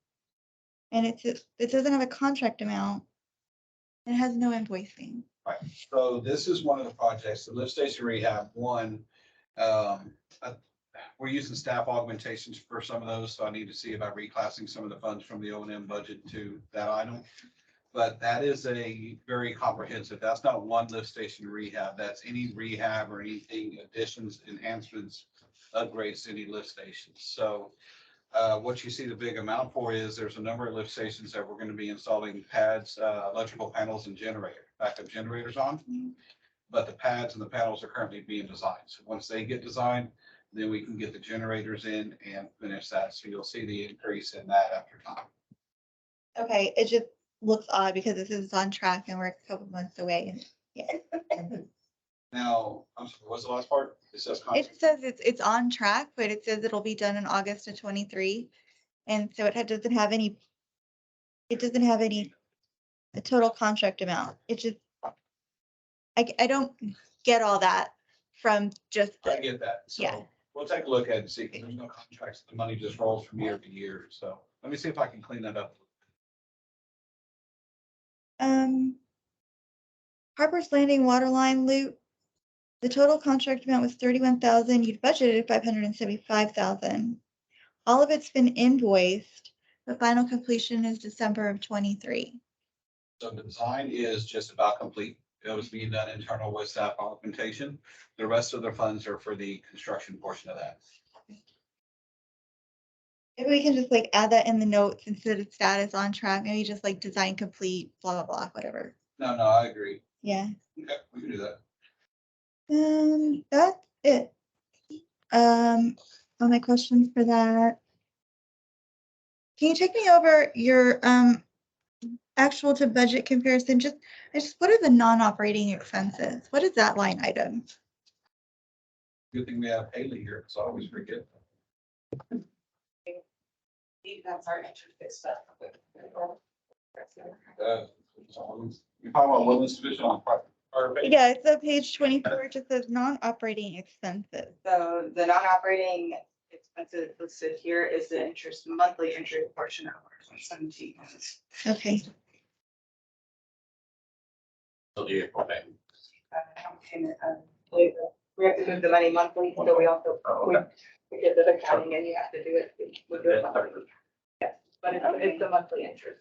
And it doesn't have a contract amount. It has no invoicing. Right, so this is one of the projects, the lift station rehab, one, we're using staff augmentations for some of those, so I need to see about reclassing some of the funds from the O&M budget to that item. But that is a very comprehensive, that's not one lift station rehab, that's any rehab or anything additions, enhancements, upgrades to any lift stations. So what you see the big amount for is there's a number of lift stations that we're going to be installing pads, electrical panels and backup generators on. But the pads and the panels are currently being designed. So once they get designed, then we can get the generators in and finish that. So you'll see the increase in that after time. Okay, it just looks odd because this is on track and we're a couple months away. Yeah. Now, I'm sorry, what's the last part? It says It says it's on track, but it says it'll be done in August of 23. And so doesn't have any a total contract amount. It just, I don't get all that from just I the, get that. yeah. So we'll take a look at it and see, because there's no contracts. The money just rolls from year to year. So let me see if I can clean that up. Harper's Landing Waterline Loop. The total contract amount was 31,000. You'd budgeted 575,000. All of it's been invoiced. The final completion is December of 23. So the design is just about complete. It was being done internal with staff augmentation. The rest of the funds are for the construction portion of that. Maybe we can just like add that in the notes instead of status on track, maybe just like design complete, blah, blah, blah, whatever. No, I agree. Yeah. Okay, we can do that. That's it. All my questions for that. Can you take me over your actual to budget comparison? Just what are the non-operating expenses? What is that line item? Good thing we have Haley here, so I always forget. That's our interest stuff. You're talking about wellness division on part. Yeah, it's on page 24. It just says non-operating expenses. So the non-operating expenses listed here is the monthly interest portion of our 17. Okay. So the April pay. We have to move the money monthly, so we also, we did the accounting and you have to do it. We do it monthly. Yes, but it's the monthly interest.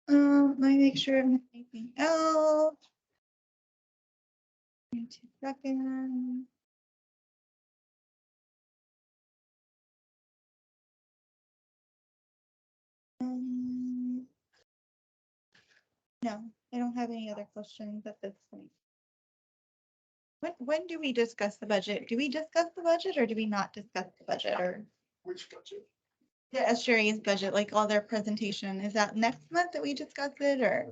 Let me make sure I'm not anything else. 2 seconds. No, I don't have any other questions at this point. When do we discuss the budget? Do we discuss the budget or do we not discuss the budget or Which budget? the SJ's budget, like all their presentation? Is that next month that we discuss it or?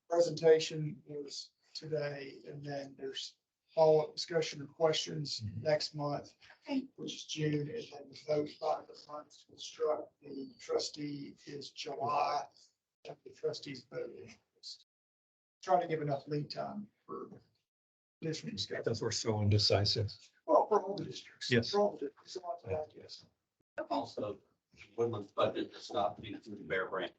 Presentation was today, and then there's follow-up discussion or questions next month, Okay. which is June, and then the vote by the month to instruct the trustee is July. And the trustees vote. Trying to give enough lead time for additional discussion. Because we're so indecisive. Well, for all the districts. Yes. For all the districts, a lot of that, yes. Also, Woodland's budget does not feed through the Bear Branch.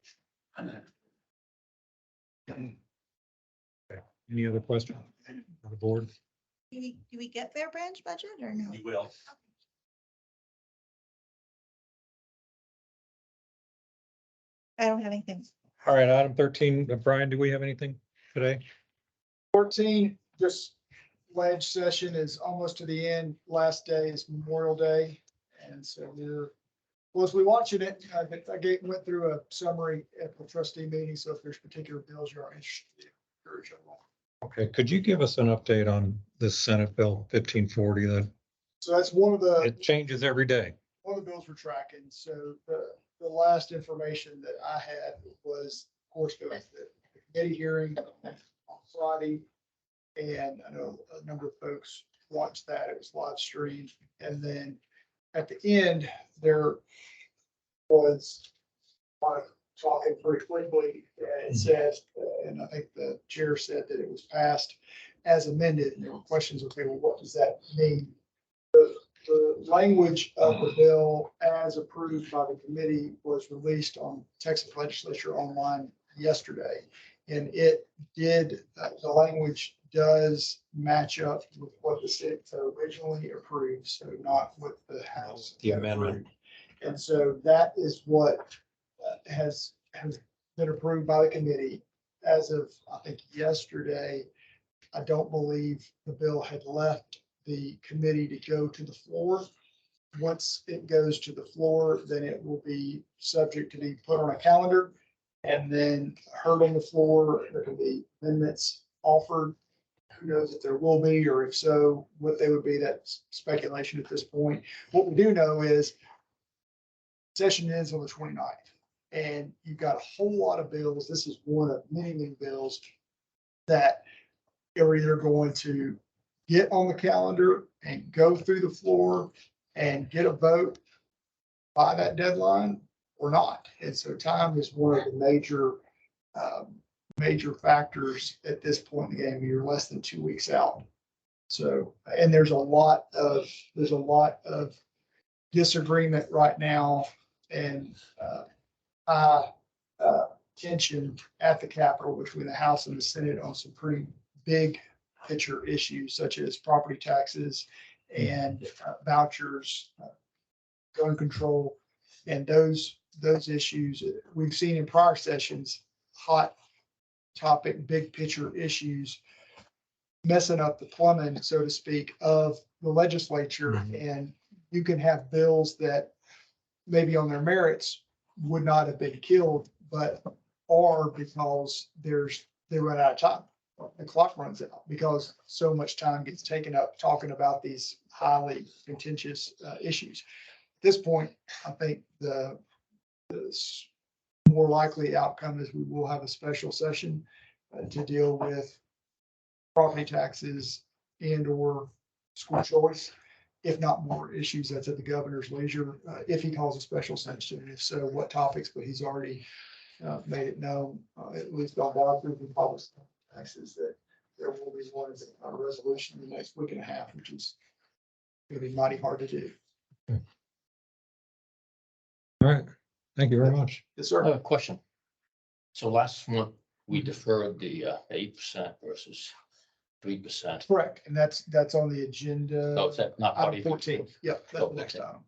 Any other questions on the board? Do we get Bear Branch budget or no? You will. I don't have anything. All right, item 13, Brian, do we have anything today? 14, just ledge session is almost to the end. Last day is Memorial Day. And so as we watching it, I went through a summary at the trustee meeting. So if there's particular bills you're interested in, encourage them all. Okay, could you give us an update on this Senate Bill 1540 that So that's one of the. it changes every day? One of the bills we're tracking. So the last information that I had was, of course, there was the committee hearing on Friday. And I know a number of folks watched that. It was live streamed. And then at the end, there was talking pretty quickly. And it says, and I think the chair said that it was passed as amended. And there were questions, okay, well, what does that mean? The language of the bill as approved by the committee was released on Texas Legislature Online yesterday. And it did, the language does match up with what the state originally approved, so not with the House. The amendment. approved. And so that is what has been approved by the committee as of, I think, yesterday. I don't believe the bill had left the committee to go to the floor. Once it goes to the floor, then it will be subject to be put on a calendar and then heard on the floor. There can be amendments offered. Who knows if there will be, or if so, what they would be. That's speculation at this point. What we do know is session ends on the 29th, and you've got a whole lot of bills. This is one of many, many bills that are either going to get on the calendar and go through the floor and get a vote by that deadline or not. And so time is one of the major factors at this point in the game. You're less than 2 weeks out. So, and there's a lot of disagreement right now and high tension at the Capitol between the House and the Senate on some pretty big picture issues such as property taxes and vouchers, gun control, and those issues we've seen in prior sessions, hot topic, big picture issues messing up the plumbing, so to speak, of the legislature. And you can have bills that maybe on their merits would not have been killed, but are because they run out of time. The clock runs out because so much time gets taken up talking about these highly contentious issues. At this point, I think the more likely outcome is we will have a special session to deal with property taxes and or school choice. If not more issues, that's at the governor's leisure, if he calls a special session, and if so, what topics, but he's already made it known, at least on Bob through the public taxes, that there will be one a resolution in the next week and a half, which is going to be mighty hard to do. All right, thank you very much. Yes, I have sir. a question. So last month, we deferred the 8% versus 3%. Correct. And that's on the agenda. So is that not part of Item your 14. Yep, that's the next item.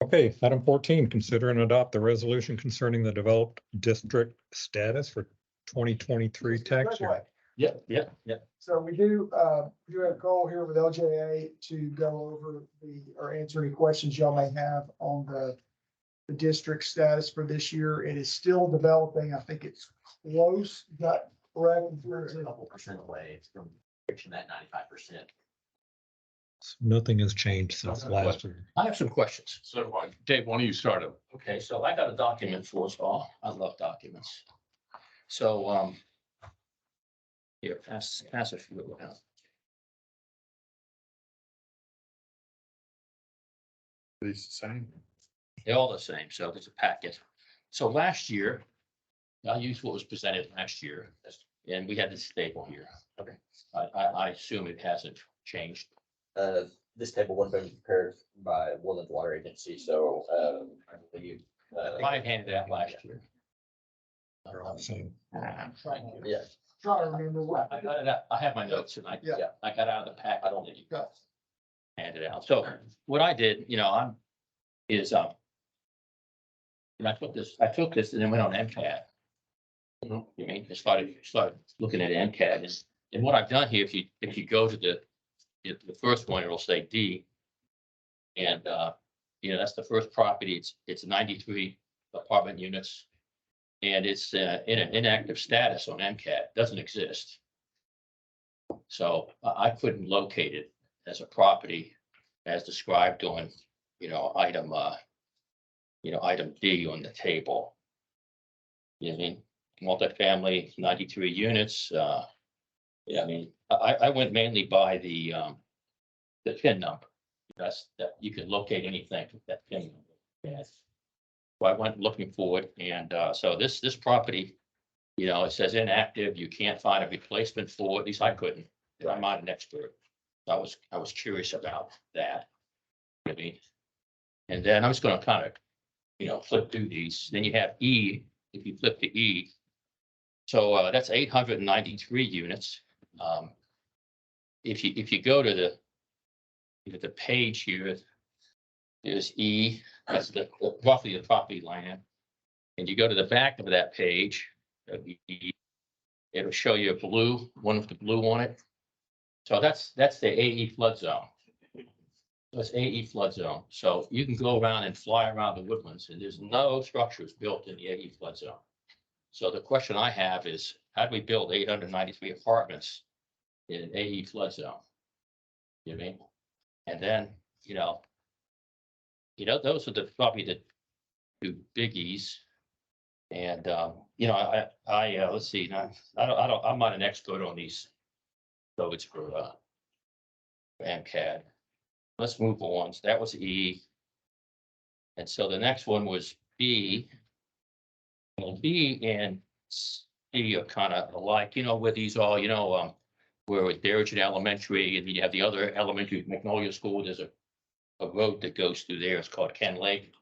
Okay, item 14, consider and adopt the resolution concerning the developed district status for 2023 tax year. Yeah. So we do have a call here with LJA to go over or answer any questions y'all may have on the the district status for this year. It is still developing. I think it's close, is that correct? We're a couple percent away from reaching that 95%. Nothing has changed since last year. I have some questions. So, Dave, why don't you start them? Okay, so I got a document for us all. I love documents. So, here, pass a few around. It's the same. They're all the same, so there's a packet. So last year, I used what was presented last year, and we had this table here. Okay. I assume it hasn't changed. This table would have been prepared by Woodland Water Agency, so, I believe. I handed it out last year. Same. I'm trying to. Yeah, Trying to remember what. I got it out. I have my notes and I Yeah. got out of the packet. I don't that you Got it. handed out. So what I did, is, and I took this and then went on MCAT. You mean, I started looking at MCAT and what I've done here, if you go to the first one, it'll say D. And, that's the first property. It's 93 apartment units. And it's in an inactive status on MCAT, doesn't exist. So I couldn't locate it as a property as described on, item, item D on the table. You know what I mean? Multifamily, 93 units. I went mainly by the PIN number. That you can locate anything with that PIN number. Yes. So I went looking for it, and so this property, it says inactive. You can't find a replacement for it. At least I couldn't. I'm not an expert. I was curious about that. I mean, and then I'm just going to kind of, flip through these. Then you have E. If you flip to E, so that's 893 units. If you go to the page here, there's E. That's roughly the property line. And you go to the back of that page, it'll show you one with the blue on it. So that's the AE flood zone. That's AE flood zone. So you can go around and fly around the woodlands and there's no structures built in the AE flood zone. So the question I have is, how do we build 893 apartments in an AE flood zone? You know what I mean? And then, those are probably the two biggies. And, let's see, I'm not an expert on these. So it's for MCAD. Let's move on. So that was E. And so the next one was B. Well, B and C are kind of alike, where these all, where with Darrington Elementary and you have the other elementary, Magnolia School, there's a road that goes through there. It's called Ken Lake.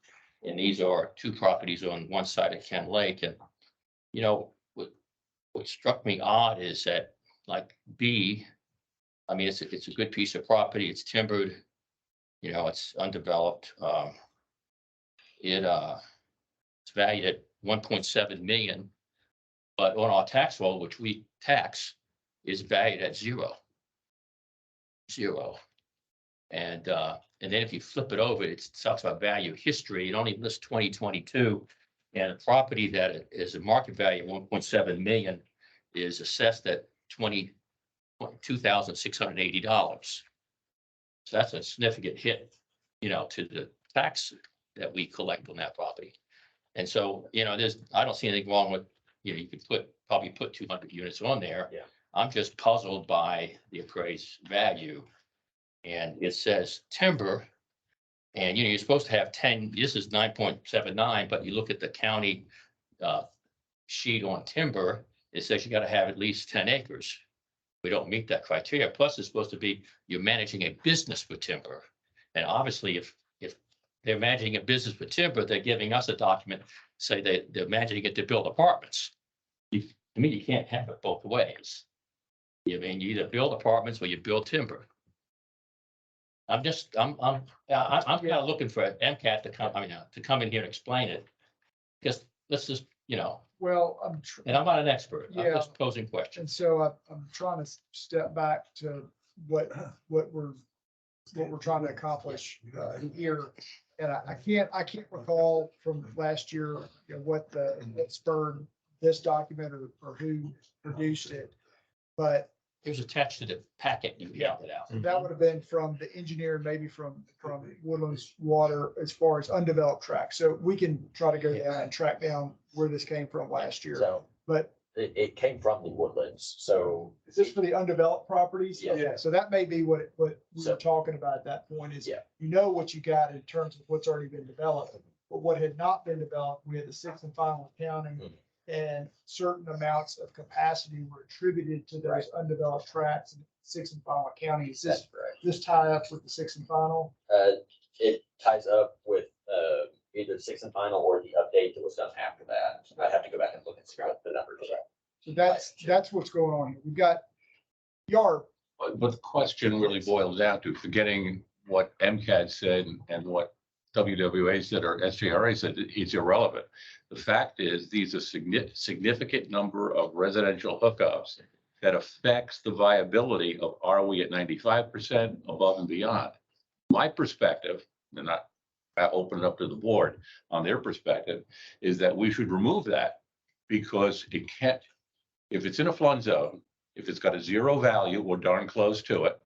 And these are two properties on one side of Ken Lake. And, what struck me odd is that like B, I mean, it's a good piece of property. It's timbered, it's undeveloped. It's valued at 1.7 million, but on our tax roll, which we tax, is valued at zero. And then if you flip it over, it talks about value history. It only lists 2022. And a property that is a market value of 1.7 million is assessed at $22,680. So that's a significant hit, to the tax that we collect on that property. And so, I don't see anything wrong with, you could probably put 200 units on there. Yeah. I'm just puzzled by the appraised value. And it says timber. And, you're supposed to have 10, this is 9.79, but you look at the county sheet on timber, it says you got to have at least 10 acres. We don't meet that criteria. Plus, it's supposed to be, you're managing a business with timber. And obviously, if they're managing a business with timber, they're giving us a document, say that they're managing it to build apartments. To me, you can't have it both ways. You either build apartments or you build timber. I'm kind of looking for MCAT to come in here and explain it. Because let's just, Well, and I'm not an expert. I'm Yeah. just posing questions. and so I'm trying to step back to what we're trying to accomplish here. And I can't recall from last year, you know, what spurred this document or who produced it. But It was attached to the packet you handed out. that would have been from the engineer, maybe from Woodlands Water as far as undeveloped tracks. So we can try to go down and track down where this came from last year. So But it came from the Woodlands, so. is this for the undeveloped properties? Yeah. Okay, so that may be what we So- were talking about at that point is, Yeah. you know what you got in terms of what's already been developed. But what had not been developed, we had the sixth and final accounting, Mhm. and certain amounts of capacity were attributed to those undeveloped tracts and sixth and final accounting. Is That's this, correct. this tie up with the sixth and final? It ties up with, either the sixth and final or the update that was done after that. I have to go back and look and see what the numbers are. So that's what's going on here. We've got YARP. But the question really boils down to forgetting what MCAD said and what WWA said or SJRA said, it's irrelevant. The fact is, these are significant number of residential hookups that affects the viability of, are we at 95% above and beyond? My perspective, and I open it up to the board on their perspective, is that we should remove that because it can't, if it's in a flood zone, if it's got a zero value or darn close to it,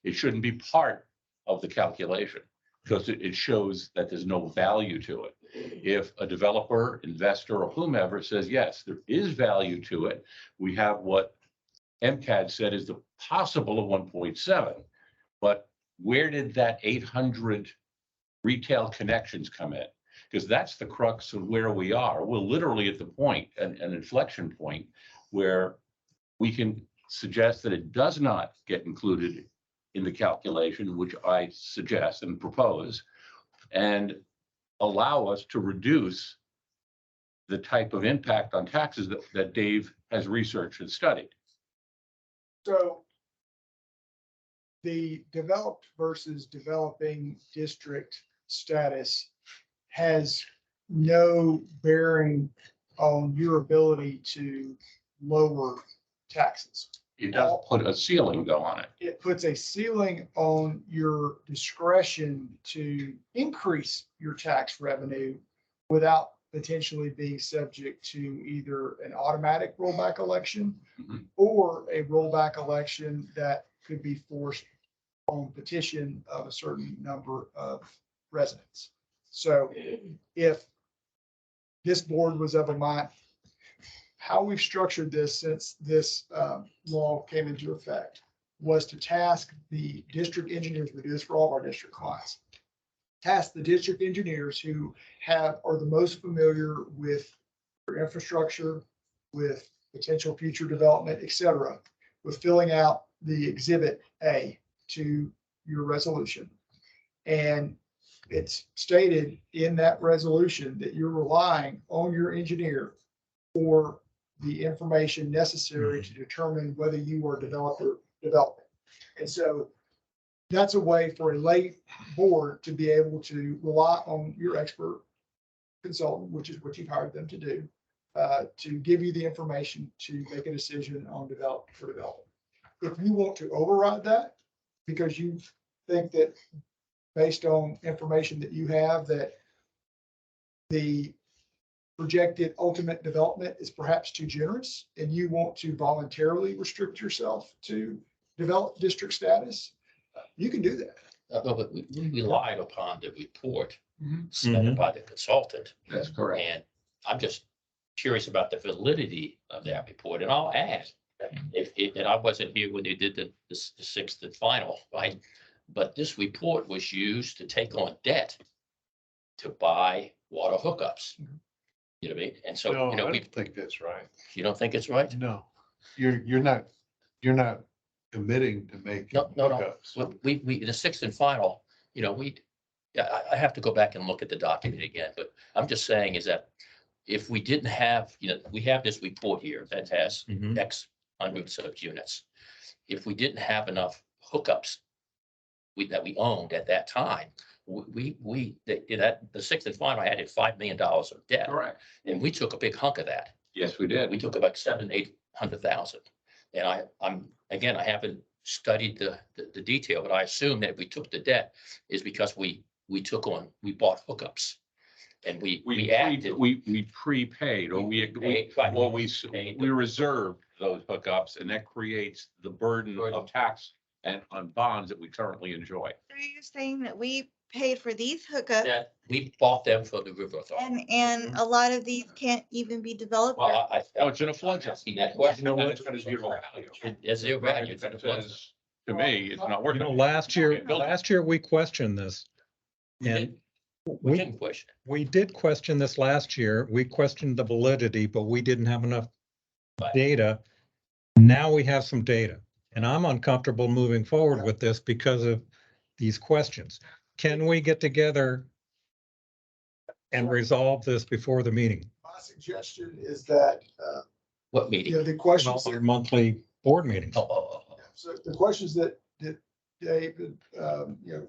it shouldn't be part of the calculation because it shows that there's no value to it. If a developer, investor, or whomever says, yes, there is value to it, we have what MCAD said is the possible of 1.7. But where did that 800 retail connections come in? Because that's the crux of where we are. We're literally at the point, an inflection point, where we can suggest that it does not get included in the calculation, which I suggest and propose, and allow us to reduce the type of impact on taxes that Dave has researched and studied. So the developed versus developing district status has no bearing on your ability to lower taxes. It does put a ceiling though on it. It puts a ceiling on your discretion to increase your tax revenue without potentially being subject to either an automatic rollback election Mhm. or a rollback election that could be forced on petition of a certain number of residents. So if this board was of a mind, how we've structured this since this law came into effect was to task the district engineers, we do this for all of our district clients, task the district engineers who are the most familiar with your infrastructure, with potential future development, et cetera, with filling out the exhibit A to your resolution. And it's stated in that resolution that you're relying on your engineer for the information necessary to determine whether you are developing. And so that's a way for a lay board to be able to rely on your expert consultant, which is what you've hired them to do, to give you the information to make a decision on development. If you want to override that because you think that based on information that you have that the projected ultimate development is perhaps too generous and you want to voluntarily restrict yourself to develop district status, you can do that. But we relied upon the report Mhm. submitted by the consultant. That's correct. And I'm just curious about the validity of that report. And I'll ask, and I wasn't here when they did the sixth and final, right? But this report was used to take on debt to buy water hookups. You know what I mean? And so, No, you know, I we, don't think that's right. you don't think it's right? No, you're not committing to make. No. hookups. Well, we, the sixth and final, you know, I have to go back and look at the document again, but I'm just saying is that if we didn't have, you know, we have this report here that has Mhm. X hundreds of units. If we didn't have enough hookups that we owned at that time, the sixth and final added $5 million of debt. Correct. And we took a big hunk of that. Yes, we did. We took about 700,000-800,000. And I haven't studied the detail, but I assume that if we took the debt is because we we bought hookups. And we acted. We prepaid or we reserved those hookups, and that creates the burden of tax and on bonds that we currently enjoy. So you're saying that we paid for these hookups That we bought them for the river authority. and a lot of these can't even be developed? Well, I. Oh, it's in a flood zone. See that question. And it's got a zero value. It's zero value. It's in a It flood zone. says, to me, it's not worth You know, it. last year we questioned this. And We we, didn't question. we did question this last year. We questioned the validity, but we didn't have enough Right. data. Now we have some data, and I'm uncomfortable moving forward with this because of these questions. Can we get together and resolve this before the meeting? My suggestion is that, What meeting? the questions, Our monthly board meetings. Oh. so the questions that David,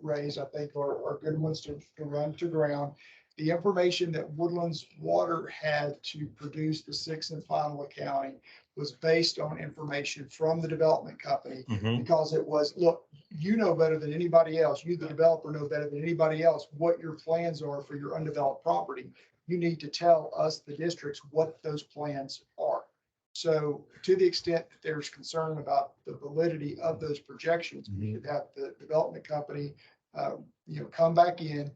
raised, I think are good ones to run to ground. The information that Woodlands Water had to produce the sixth and final accounting was based on information from the development company. Mhm. Because it was, look, you know better than anybody else, you, the developer, know better than anybody else what your plans are for your undeveloped property. You need to tell us, the districts, what those plans are. So to the extent that there's concern about the validity of those projections, we should have the development company, come back in,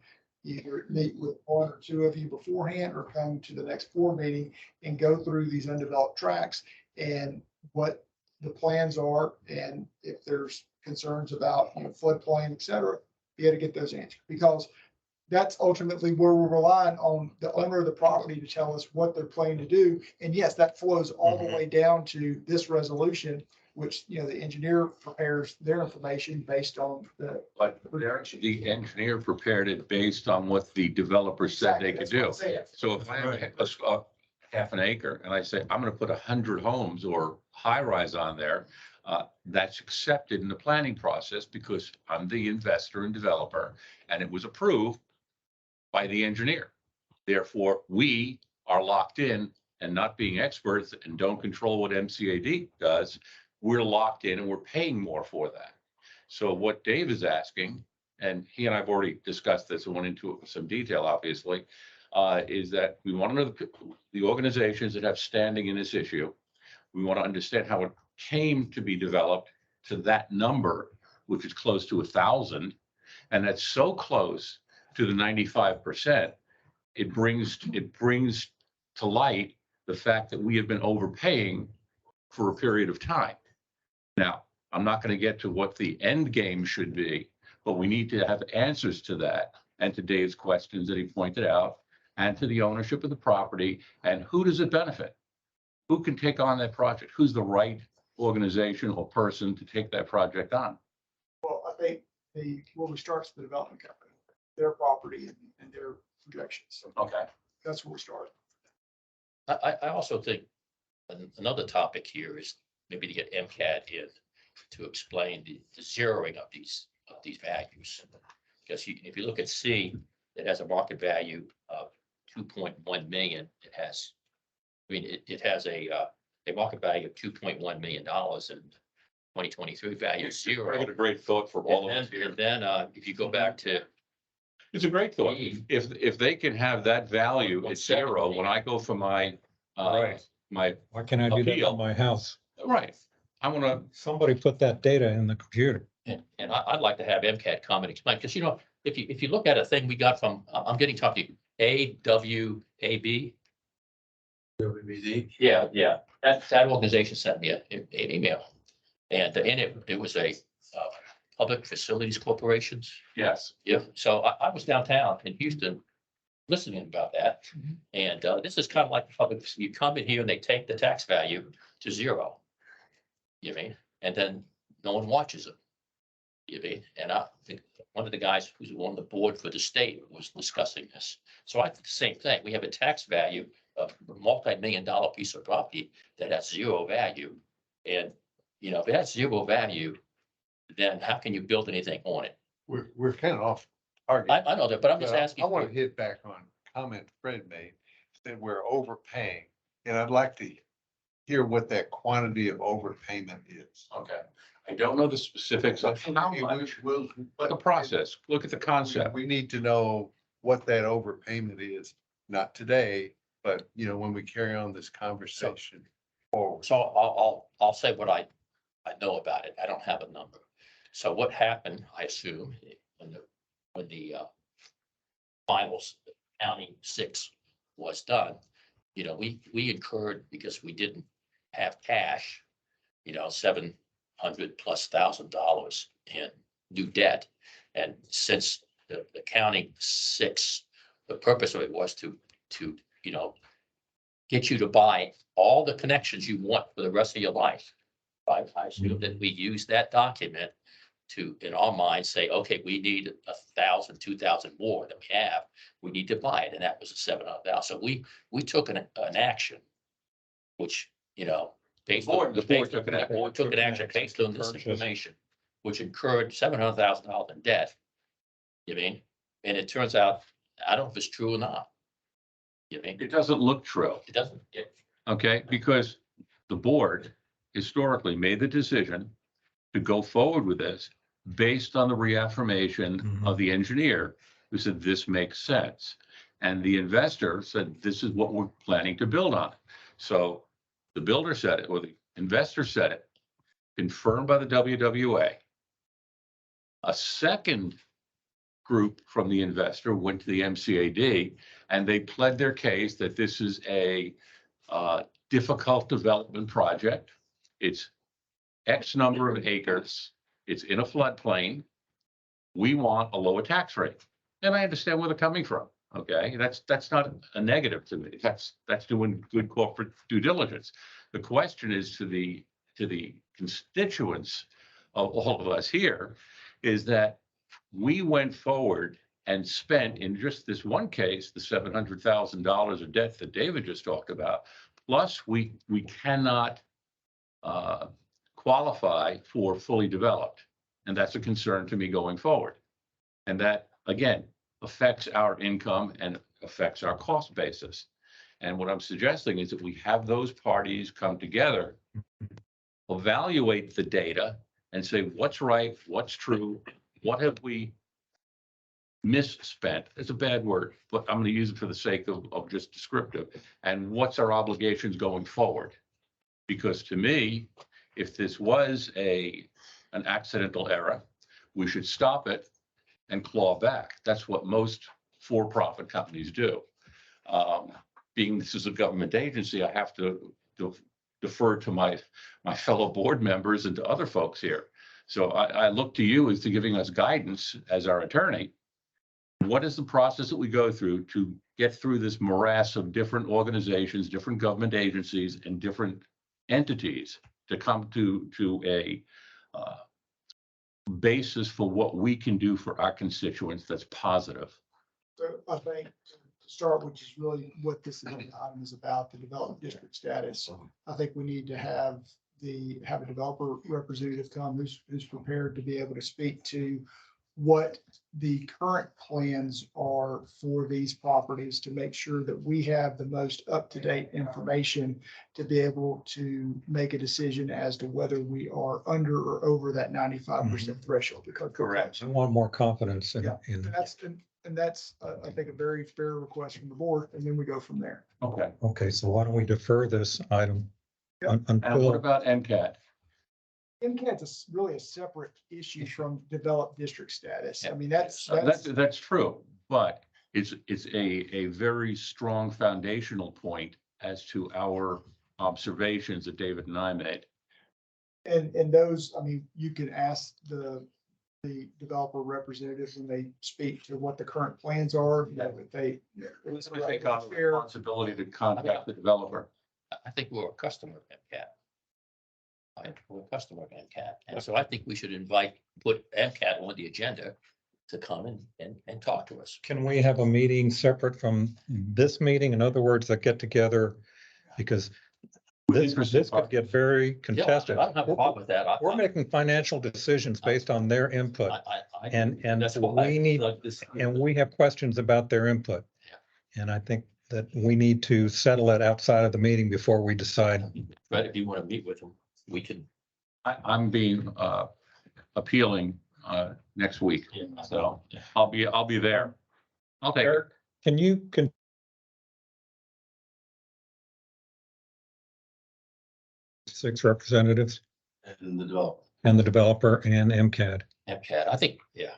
either meet with one or two of you beforehand or come to the next board meeting and go through these undeveloped tracts and what the plans are. And if there's concerns about, floodplain, et cetera, be able to get those answered, because that's ultimately where we're relying on the owner of the property to tell us what they're planning to do. And yes, that flows all the way down to this resolution, which, the engineer prepares their information based on the. But the engineer prepared it based on what the developer said they could do. So if I have a half an acre and I say, I'm gonna put 100 homes or high rise on there, that's accepted in the planning process because I'm the investor and developer, and it was approved by the engineer. Therefore, we are locked in, and not being experts and don't control what MCAD does, we're locked in and we're paying more for that. So what Dave is asking, and he and I've already discussed this and went into some detail, obviously, is that we want to know the organizations that have standing in this issue. We want to understand how it came to be developed to that number, which is close to 1,000. And that's so close to the 95%, it brings to light the fact that we have been overpaying for a period of time. Now, I'm not going to get to what the end game should be, but we need to have answers to that and to Dave's questions that he pointed out, and to the ownership of the property, and who does it benefit? Who can take on that project? Who's the right organization or person to take that project on? Well, I think where we start is the development company, their property and their projections. So Okay. that's where we start. I also think another topic here is maybe to get MCAD in to explain the zeroing of these values. Because if you look at C, it has a market value of 2.1 million. It has a market value of $2.1 million in 2023 value is zero. I got a great thought for all of us here. And then if you go back to It's a great thought. If they can have that value at zero, when I go for my, Right. my, Why can't I do that Appeal. on my house? right, I want to, Somebody put that data in the computer. And I'd like to have MCAT come and explain, because if you look at a thing we got from, I'm getting talked to AWAB. WBD. Yeah. That organization sent me an email. And in it was a Public Facilities Corporations. yes. Yeah, so I was downtown in Houston listening about that. And this is kind of like the public, you come in here and they take the tax value to zero. You mean, and then no one watches it. You mean, and I think one of the guys who's on the board for the state was discussing this. So I think the same thing. We have a tax value of a multi-million-dollar piece of property that has zero value. And, if it has zero value, then how can you build anything on it? We're kind of off target. I know that, but I'm just But asking. I want to hit back on a comment Fred made, that we're overpaying. And I'd like to hear what that quantity of overpayment is. Okay. I don't know the specifics of how much, but the process, look at the concept. We need to know what that overpayment is, not today, but you know, when we carry on this conversation forward. So I'll say what I know about it. I don't have a number. So what happened, I assume, when the finals, county 6 was done, you know, we incurred, because we didn't have cash, you know, $700,000+ in new debt. And since the county 6, the purpose of it was to, you know, get you to buy all the connections you want for the rest of your life. I assume that we use that document to, in our minds, say, okay, we need 1,000, 2,000 more than we have. We need to buy it. And that was the 700,000. So we took an action, which, you know, based on The board took an action. took an action based on this information, which incurred $700,000 in debt. You mean? And it turns out, I don't know if it's true or not. You mean? It doesn't look true, It doesn't. okay? Because the board historically made the decision to go forward with this based on the reaffirmation of the engineer who said this makes sense. And the investor said, this is what we're planning to build on. So the builder said it, or the investor said it, confirmed by the WWA. A second group from the investor went to the MCAD and they pled their case that this is a difficult development project. It's X number of acres. It's in a floodplain. We want a lower tax rate. And I understand where they're coming from. Okay, that's not a negative to me. That's doing good corporate due diligence. The question is to the constituents of all of us here, is that we went forward and spent, in just this one case, the $700,000 of debt that David just talked about. Plus, we cannot qualify for fully developed, and that's a concern to me going forward. And that, again, affects our income and affects our cost basis. And what I'm suggesting is that we have those parties come together, evaluate the data, and say what's right, what's true, what have we misspent? It's a bad word, but I'm going to use it for the sake of just descriptive. And what's our obligations going forward? Because to me, if this was an accidental error, we should stop it and claw back. That's what most for-profit companies do. Being this is a government agency, I have to defer to my fellow board members and to other folks here. So I look to you as to giving us guidance as our attorney. What is the process that we go through to get through this morass of different organizations, different government agencies, and different entities to come to a basis for what we can do for our constituents that's positive? So I think to start, which is really what this item is about, the development district status. I think we need to have a developer representative come who's prepared to be able to speak to what the current plans are for these properties, to make sure that we have the most up-to-date information to be able to make a decision as to whether we are under or over that 95% threshold. Because I want more confidence in. That's, I think, a very fair request from the board, and then we go from there. Okay. Okay, so why don't we defer this item? Yep. And what Until, about MCAT? MCAT's really a separate issue from developed district status. I mean, that's. That's true, but it's a very strong foundational point as to our observations that David and I made. And those, I mean, you can ask the developer representatives when they speak to what the current plans are, you know, if they. It's going to take on the responsibility to contact the developer. I think we're a customer of MCAT. We're a customer of MCAT. And so I think we should put MCAT on the agenda to come and talk to us. can we have a meeting separate from this meeting? In other words, that get together, because this could get very Yeah, contested. I don't have a problem with that. We're making financial decisions based on their input, and that's why we need, like this. and we have questions about their input. And I think that we need to settle it outside of the meeting before we decide. But if you want to meet with them, we can I'm being appealing next week, so I'll be there. I'll take it. Can you, six representatives And the developer. and the developer and MCAD. MCAT, I think, yeah.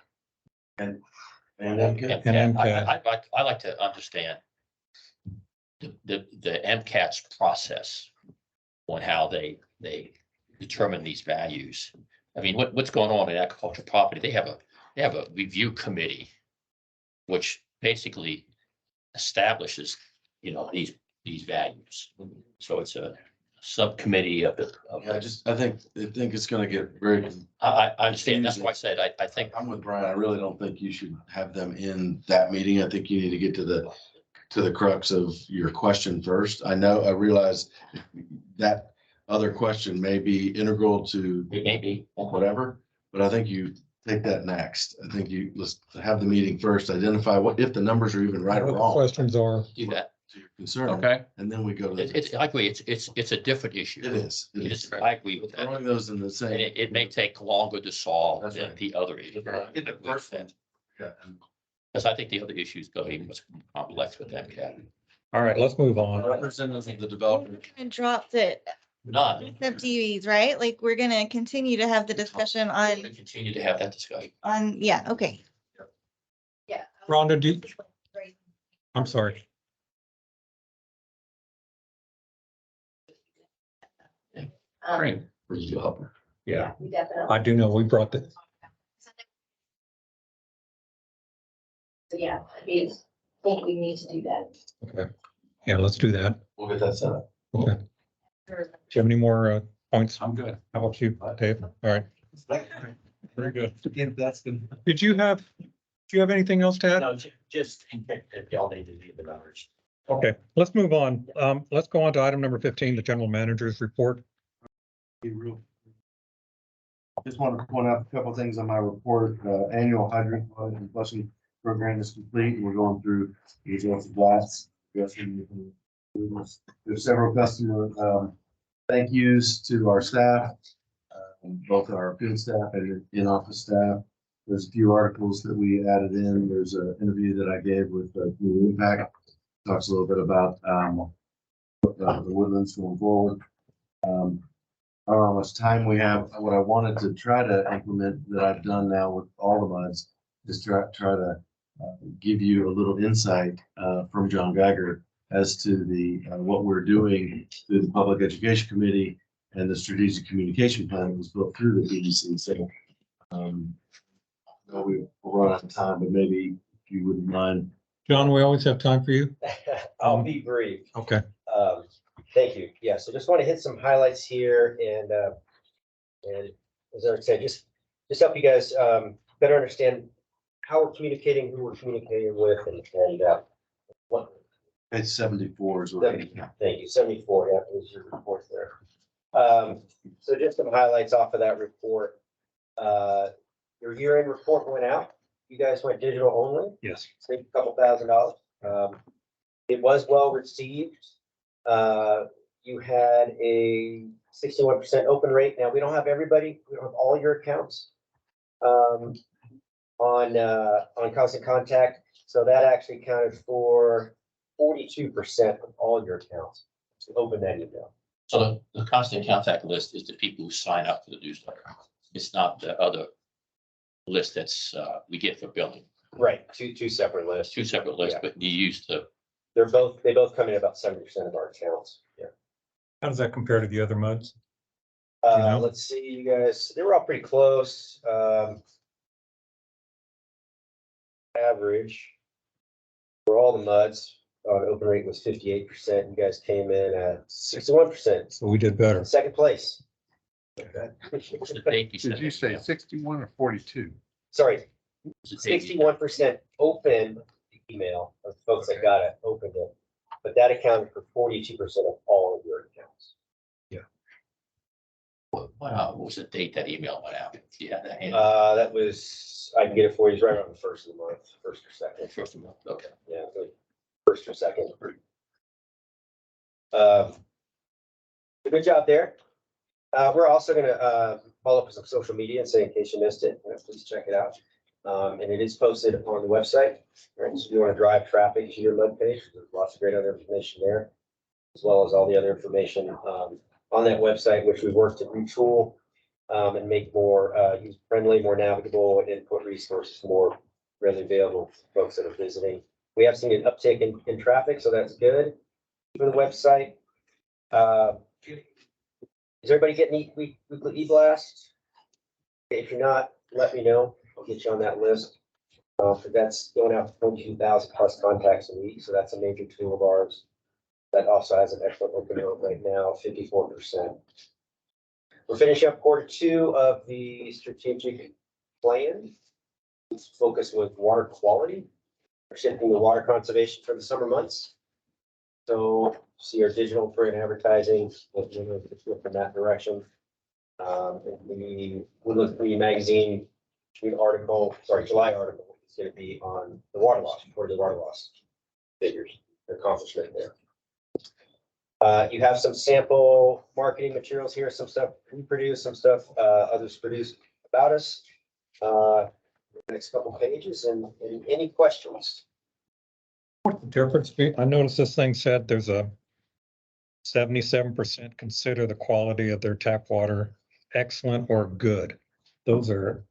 And then MCAT, And I like to understand the MCAT's process on how they determine these values. I mean, what's going on in agricultural property? They have a review committee, which basically establishes, these values. So it's a subcommittee of the. Yeah, I think it's gonna get very. I understand. That's why I said, I think. I'm with Brian. I really don't think you should have them in that meeting. I think you need to get to the crux of your question first. I realize that other question may be integral to It may be. whatever, but I think you take that next. I think let's have the meeting first, identify what, if the numbers are even right or What the wrong. questions are. Do that. To your concern. Okay, And then we go to. I agree. It's a different issue. It is. It is. I agree with that. Throwing those in the And same. it may take longer to solve That's than right. the other issue. Get the first one. Yeah. Because I think the other issues go even more complex with MCAT. All right, let's move on. Representatives of the We're developer. gonna drop the None. FTEs, right? Like, we're gonna continue to have the discussion We continue to have that discussion. yeah, okay. Yeah. Rhonda, I'm sorry. great. Yeah, We definitely. I do know we brought the, So, yeah, I think we need to do that. okay. Yeah, let's do that. We'll get that set up. Okay. Do you have any more points? I'm good. How about you, Dave? All right. Very good. Did you have anything else to add? No, just if y'all need to do the numbers. Okay, let's move on. Let's go on to item number 15, the general manager's report. Just wanted to point out a couple of things on my report. Annual hydrant and flushing program is complete. We're going through the results of that. There's several customer thank yous to our staff, both our field staff and in-office staff. There's a few articles that we added in. There's an interview that I gave with Community Impact. Talks a little bit about the woodlands going forward. I don't know how much time we have. What I wanted to try to implement that I've done now with all the muds is try to give you a little insight from John Geiger as to the what we're doing through the Public Education Committee and the Strategic Communication Plan that was built through the PDC. So we'll run out of time, but maybe if you wouldn't mind. John, we always have time for you. I'll be brief. Okay. Thank you. Yeah, so just want to hit some highlights here and as I said, just help you guys better understand how we're communicating, who we're communicating with, and what. Page 74 is what. Thank you. 74, yeah, is your report there. So just some highlights off of that report. Your year-end report went out. You guys went digital only. Yes. Saved a couple $1,000. It was well received. You had a 61% open rate. Now, we don't have everybody, we don't have all your accounts on Constant Contact. So that actually counted for 42% of all your accounts. So open that email. So the constant contact list is the people who sign up for the newsletter. It's not the other list that's we get for billing. Right, two separate lists. Two separate lists, Yeah. but you use the. They both come in about 70% of our accounts. Yeah. How does that compare to the other muds? You know? Let's see, you guys, they were all pretty close. Average for all the muds, open rate was 58%. You guys came in at 61%. So we did better. Second place. What's the date you Did sent you it? say 61 or 42? Sorry, What's the date you- 61% open the email of folks that got it, opened it. But that accounted for 42% of all of your accounts. What was the date that email went out? Yeah, that hand. That was, I can get it for you, it's right around the first of the month, first or second. First of all, okay. Yeah, like first or second. Good job there. We're also gonna follow up with some social media and say, in case you missed it, please check it out. And it is posted on the website. Right? So if you want to drive traffic to your web page, there's lots of great other information there, as well as all the other information on that website, which we work to retool and make more user-friendly, more navigable, and put resources more readily available for folks that are visiting. We have seen an uptick in traffic, so that's good for the website. Is everybody getting weekly e-blast? If you're not, let me know. I'll get you on that list. That's going out to 22,000 plus contacts a week, so that's a major tool of ours. That also has an excellent open rate right now, 54%. We're finishing up quarter 2 of the strategic plan. It's focused with water quality. We're shifting to water conservation for the summer months. So see our digital print advertising, we'll look in that direction. The Woodlands Magazine July article is going to be on the water loss, for the water loss figures, the accomplishment there. You have some sample marketing materials here, some stuff we produce, some stuff others produce about us. Next couple pages and any questions? What's the difference? I noticed this thing said there's a 77% consider the quality of their tap water excellent or good. Those are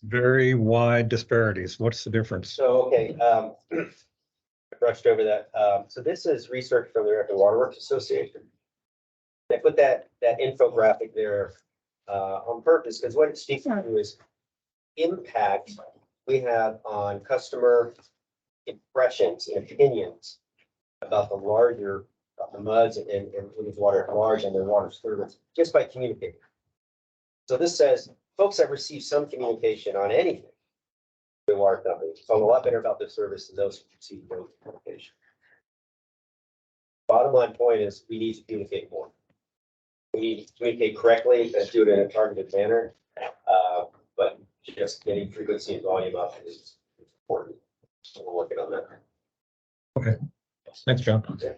very wide disparities. What's the difference? So, okay, I brushed over that. So this is research from the American Water Works Association. I put that infographic there on purpose because what it speaks to is impact we have on customer impressions and opinions about the larger, the MUDs and Woodlands Water at large and their water service just by communicating. So this says folks that receive some communication on anything, the water company, feel a lot better about their service than those who receive no communication. Bottom line point is we need to communicate more. We need to communicate correctly and do it in a targeted manner. But just getting frequency and volume up is important. So we're working on that. Okay, thanks, John. Okay.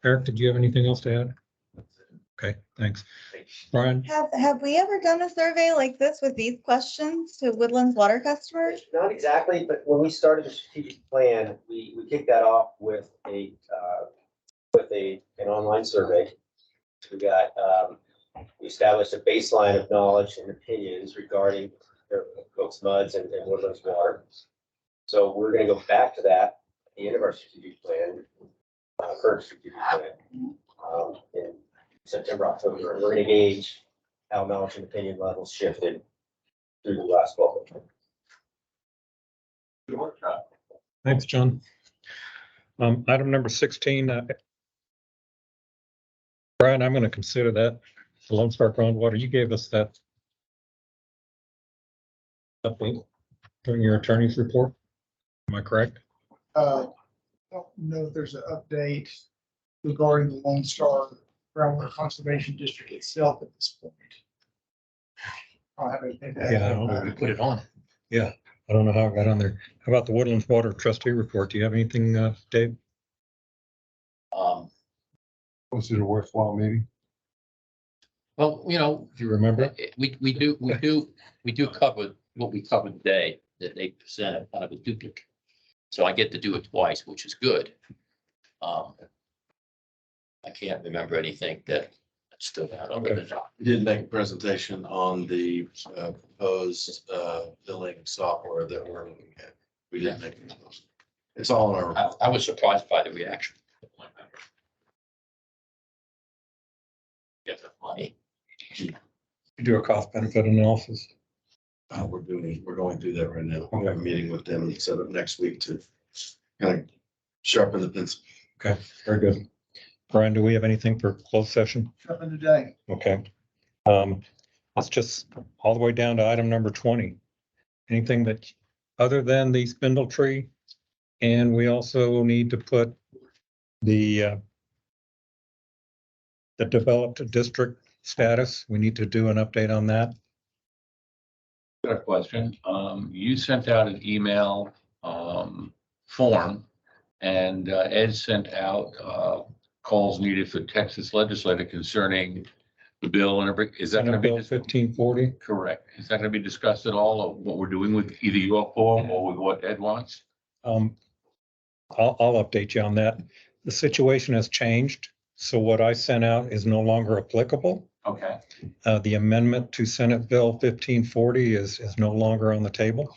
Eric, did you have anything else to add? Okay, thanks. Brian? Have we ever done a survey like this with these questions to Woodlands water customers? Not exactly, but when we started the strategic plan, we kicked that off with an online survey. We established a baseline of knowledge and opinions regarding folks' MUDs and Woodlands water. So we're going to go back to that at the end of our strategic plan, current strategic plan, in September, October. We're going to gauge how knowledge and opinion levels shifted through the last 12 months. Good workshop. Thanks, John. Item number 16. Brian, I'm going to consider that the Lone Star groundwater. You gave us that update during your attorney's report. Am I correct? I don't know if there's an update regarding the Lone Star Groundwater Conservation District itself at this point. I don't have anything. to add. Yeah, I don't know. We put it on. Yeah, I don't know how it got on there. How about the Woodlands Water Trustee report? Do you have anything, Dave? Was it a worthwhile meeting? Well, you know, Do you remember? we do cover what we covered today, that they presented kind of a duplicate. So I get to do it twice, which is good. I can't remember anything that stood out. Other than that. We did make a presentation on the proposed billing software that we're looking at. We did make it. It's all in our. I was surprised by the reaction. Get the money. You do a cost benefit analysis. We're going through that right now. We have a meeting with them and set up next week to kind of sharpen the pencil. Okay, very good. Brian, do we have anything for closed session? Nothing today. Okay. Let's just all the way down to item number 20. Anything that, other than the spindle tree, and we also need to put the developed district status. We need to do an update on that. Got a question. You sent out an email form, and Ed sent out calls needed for Texas legislator concerning The bill and everything, is that Senate gonna be? Bill 1540. Correct. Is that gonna be discussed at all of what we're doing with either your form or with what Ed wants? I'll update you on that. The situation has changed. So what I sent out is no longer applicable. Okay, The amendment to Senate Bill 1540 is no longer on the table.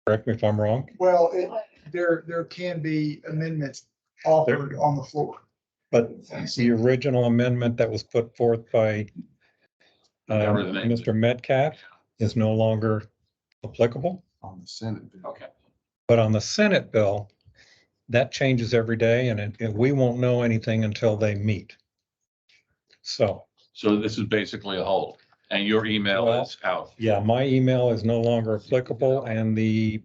Correct me if I'm wrong. Well, there can be amendments offered on the floor. But the original amendment that was put forth by Whatever the name is. Mr. Metcalf is no longer applicable. On the Senate bill. okay. But on the Senate bill, that changes every day and we won't know anything until they meet. So, So this is basically a hold and your email Well, is out. yeah, my email is no longer applicable and the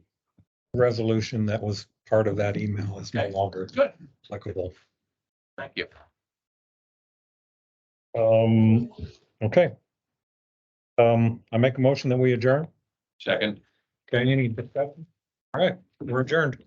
resolution that was part of that email is no Okay. longer Good. applicable. Thank you. Okay. I make a motion that we adjourn. Second. Okay, any discussion? All right, we're adjourned.